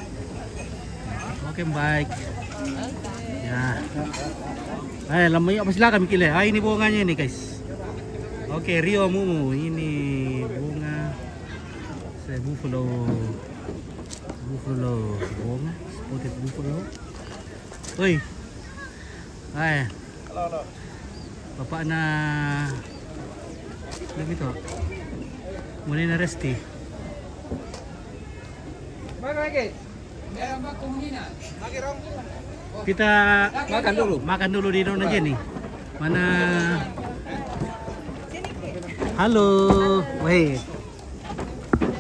Oke, baik. Ya. Lamanya apa silakan Mikile. Ini bunganya nih, guys. Oke, Rio Mumu. Ini bunga buffalo bunga, spotted buffalo. Oi. Hai. Halo. Bapak na begitu. Muna na resti. Kita makan dulu di Nona Jenny. Mana? Halo. Weh.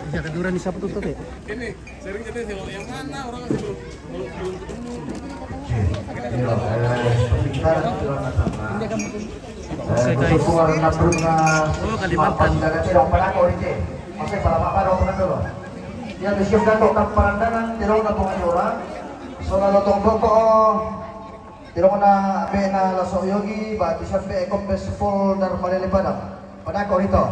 Bisa keduran di siapa tuh tadi? Ini sering jadi yang mana orang masih belum ketemu. Oke guys. Oh, Kalimantan. Yang disiapkan untuk perandangan tidak na po orang. So nalotong doko tidak na be na laso yogi ba tisap be kompes full dar malilipadam. Pada ko rito.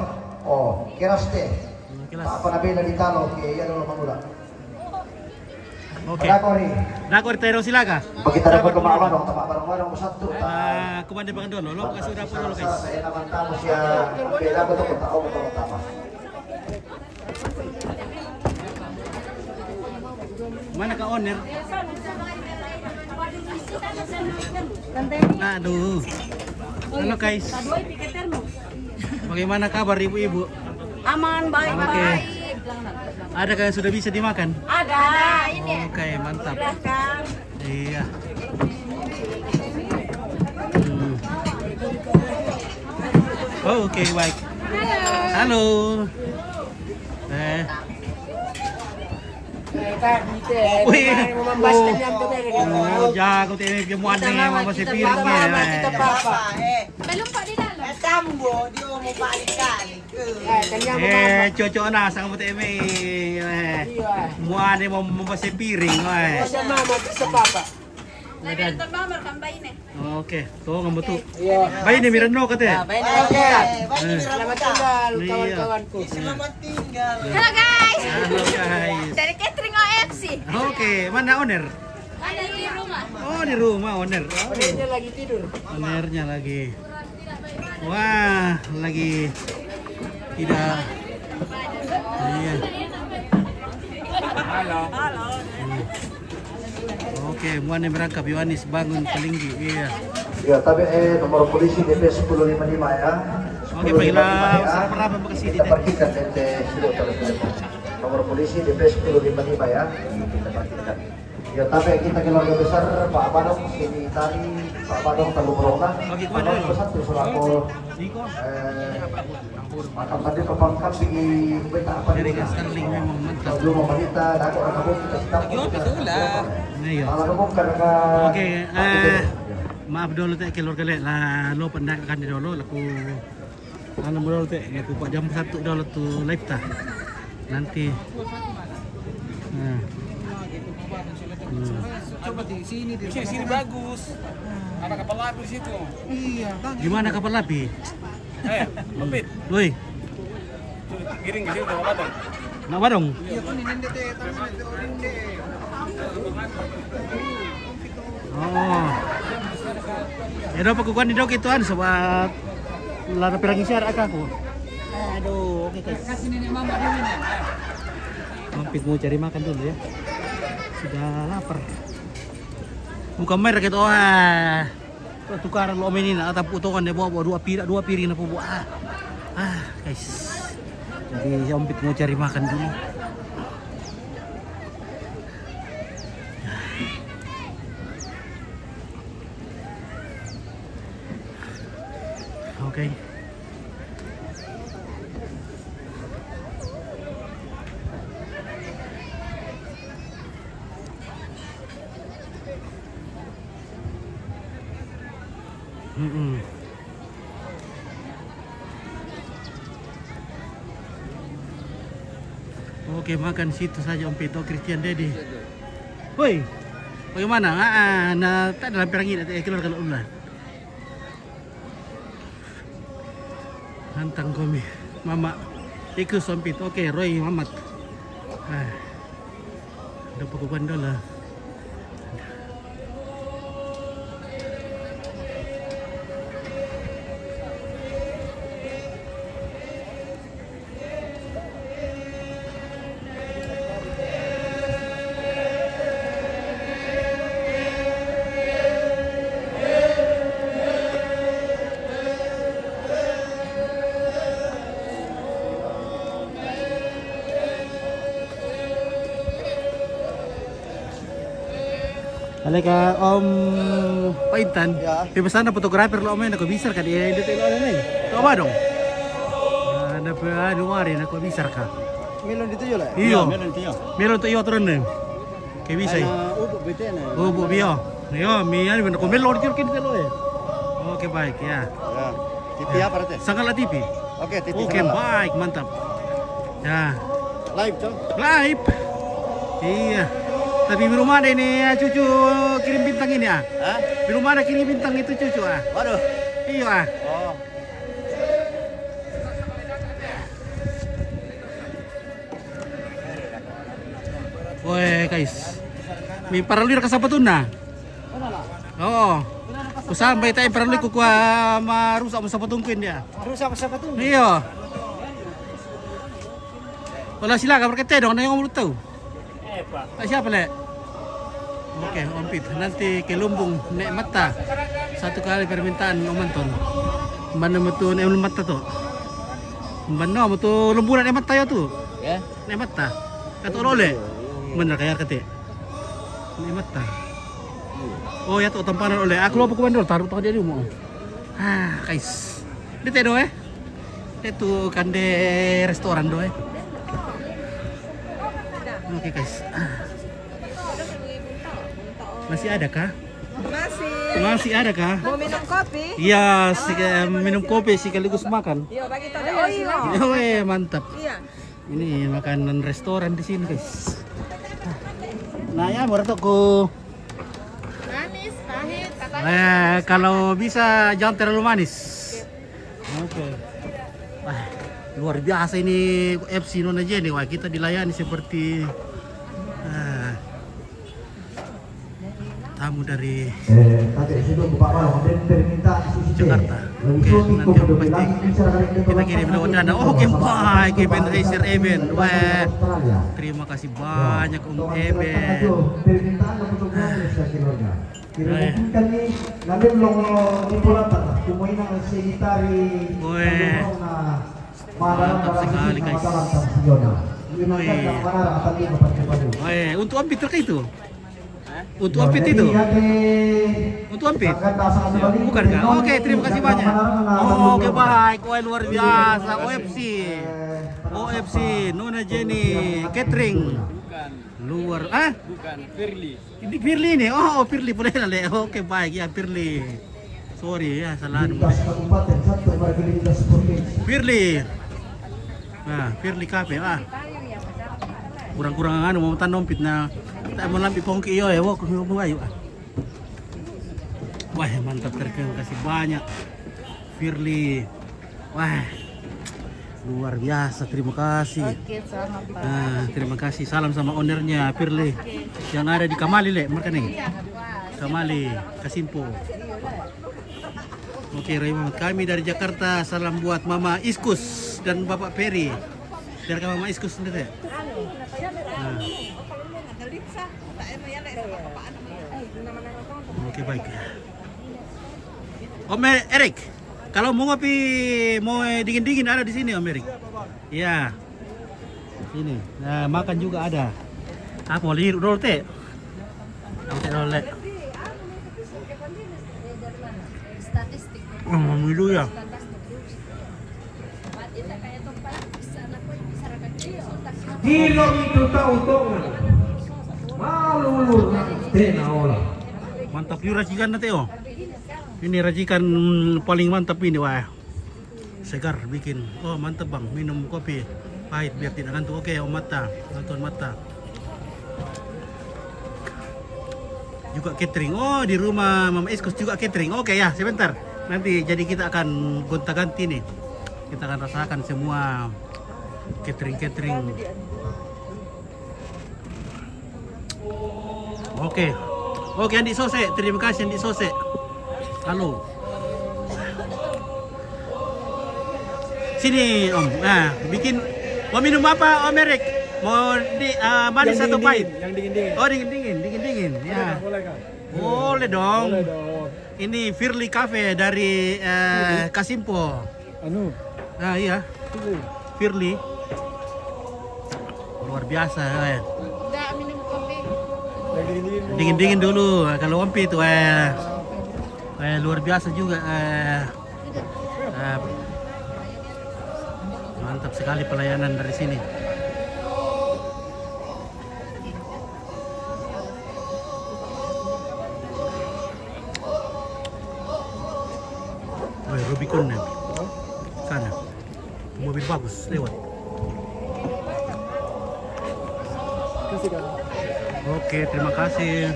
Oh, kiraste. Apa na be na ditalo ke yan lo mangula. Oke. Dakori. Dakor tayo silaga. Pag kita dapat kumawa dong, tapak bareng-bareng satu. Kumanda bang dulu, lo kasih udah dulu guys. Saya naman tamu siya. Beda ko to kung tao mo tama. Mana ka owner? Aduh. Halo guys. Bagaimana kabar ibu-ibu? Aman, baik, Oke. baik. Ada yang sudah bisa dimakan? Ada, ini. Oke, mantap. Silahkan. Iya. Oh, oke, baik. Halo. Wih, jago tayo yung muan na nga mga si piringnya. Belum Pak di dalam. Cocok na sa mo tayo may muan mo mga piring. Lagi nonton Bamar kan bayi nih. Oke, tuh nggak betul. Bayi nih Mirano katanya. Selamat tinggal kawan-kawanku. Selamat tinggal. Halo guys. Halo guys. Dari catering OFC. Oke, mana owner? Ada di rumah. Oh di rumah owner. Ownernya lagi tidur. Ownernya lagi. Wah, lagi tidak. Iya. Halo. Oke, muan yang berangkap Yohanes bangun Palinggi. Iya. Ya, tapi nomor polisi DP 1055 ya. Oke, baiklah. Saya pernah makasih Kita parkirkan DP 1055. Nomor polisi DP 1055 ya. Kita parkirkan. Ya, tapi kita keluarga besar Pak Badong sini tadi Pak Badong Teluk Rona. Oke, Pak Badong besar tuh Sulako. Makam tadi pepangkap di beta apa Dari Sterling memang mantap. Belum memerintah, aku akan kita stop. Iya. Kalau kamu karena Oke, maaf dulu teh keluarga le lah lo pendakan di dulu laku anu dulu teh aku pak jam 1 dulu tuh live tah. Nanti Coba di sini di Sini bagus. Ada kapal api di situ. Iya, gimana kapal api? Pepit. Woi, Giring ke situ sama batang. nak barong? iya kan ini teh tangan itu orang deh. Oh. Ya dapat kukuan di dok ituan sobat. Lara pirang siar aku. Aduh, oke guys. Kasih nenek mama dulu nih. Mampir mau cari makan dulu ya. Sudah lapar. Bukan merek itu tukaran lo ini na atau potongan dia bawa dua piring na po buat. Guys. Jadi Ompit mau cari makan dulu. Oke. Oke, makan situ saja Om Pito Christian Dedi. Woi, bagaimana? Tak dalam perang ini keluar kalau ulah. Hantang komi, Mama. Ikut Om Pito. Oke, Roy Mamat. Ada pekuan dulu. Alika Om Paintan, pesan na fotografer lo Om, ako bisar ka di dito lo na Tahu ba dong? Na pa nuwari na ko bisar ka. Melon dito yun lah. Iyo. Meron to iyo tron na. Kay bisay. Ubo bete na. Ubo biyo. Iyo, miyan ko melon dito kin dito eh. Oke baik ya. Ya. TV apa berarti? Sangkala TV. Oke, TV. Oke baik, mantap. Ya. Live tuh. Live. Iya. Tapi belum ada ini cucu kirim bintang ini ah. Belum ada kirim bintang itu cucu ah. Waduh. Iya ah. Oh. Woi guys, May paralui ka sa patun na. Oo. Kung sampai tayo paralui ko kuha marusak mo sa patun ko dia. Rusak sa patun. Iya. Wala sila ka berkete dong, ano yung mulut tahu? Siapa le? Oke, Ompit. Nanti ke Lumbung naik mata. Satu kali permintaan Omanton. Mana mutu naik mata tuh? Mana mutu lemburan naik mata ya tuh? Ya. Naik mata. Kata oleh. Bener kayak kete. Naik mata. Oh ya tuh tampanan oleh. Aku lupa kuman dulu taruh dia di rumah. Ah, guys. Di tedo Itu kan de restoran doh Oke guys. Masih ada kah? Masih ada kah? Mau minum kopi? Iya, minum kopi sekaligus makan. Iya, bagi tahu. Oh iya, mantap. Iya. Ini makanan restoran di sini guys. Nah ya, menurut aku Manis, pahit, kalau bisa jangan terlalu manis. Oke. Wah, luar biasa ini FC Nona Jenny. Wah, kita dilayani seperti tamu dari Jakarta. Oke, nanti yang pasti kita kirim lewat dana. Oke, baik event racer event. Wah, terima kasih banyak untuk event. Mantap sekali guys. Untuk Ampit terkait itu? Untuk Ampit itu? Untuk Ampit? Bukan kah? Oke, terima kasih banyak. Oke, baik. Wah, luar biasa. OFC Nona Jenny Catering. Luar Bukan, Firly. Ini Firly nih. Oh, Firly boleh lah. Oke, baik ya Firly. Sorry ya, salah. Firly. Nah, Firly Cafe kurang-kurang mau tanompit na tak mau lampi pongki yo ya, wok ayo. Wah, mantap, terima kasih banyak Firly. Wah, luar biasa, terima kasih. Nah, terima kasih, salam sama ownernya Firly yang ada di Kamali mereka nih. Kamali, Kasimpo. Oke, Rahmat kami dari Jakarta, salam buat Mama Iskus dan Bapak Peri. Dari Mama Iskus sendiri. Nah. Oke, baik. Om Erik, kalau mau ngopi, mau dingin-dingin ada di sini Om Erik. Iya. Sini. Nah, makan juga ada. Apa mau lihat dulu teh? Rolek. Dulu ya. Hilong itu tahu malu tenaola. Mantap juga racikan nanti oh. Ini racikan paling mantap ini wah. Segar bikin. Oh mantap bang, minum kopi pahit biar tidak ngantuk. Oke, mata, nonton mata. Juga catering. Oh di rumah Mama Iskus juga catering. Oke ya, sebentar. Nanti jadi kita akan gonta-ganti nih. Kita akan rasakan semua catering. Oke Andi Sose, terima kasih Andi Sose. Halo. Sini Om. Nah, bikin mau minum apa Om Erik? Mau di manis atau pahit? Yang dingin-dingin. Oh dingin. Ya. Boleh kan? Boleh dong. Boleh dong. Ini Firly Cafe dari Kasimpo. Nah iya. Firly. Luar biasa ya. Udah minum kopi. Dingin dulu. Kalau Ompi itu luar biasa juga. Mantap sekali pelayanan dari sini. Rubicon sana. Mobil bagus lewat. Oke, terima kasih.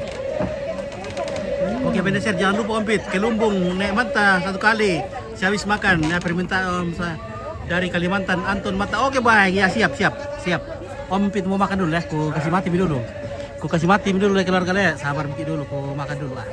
Oke, Beneser, jangan lupa Ompit ke Lumbung naik mata satu kali. Saya habis makan ya permintaan dari Kalimantan Anton Mata. Oke, baik ya, siap. Ompit mau makan dulu ya. Aku kasih mati dulu. Ku kasih mati dulu ya keluarga le, sabar dikit dulu, ku makan dulu ah.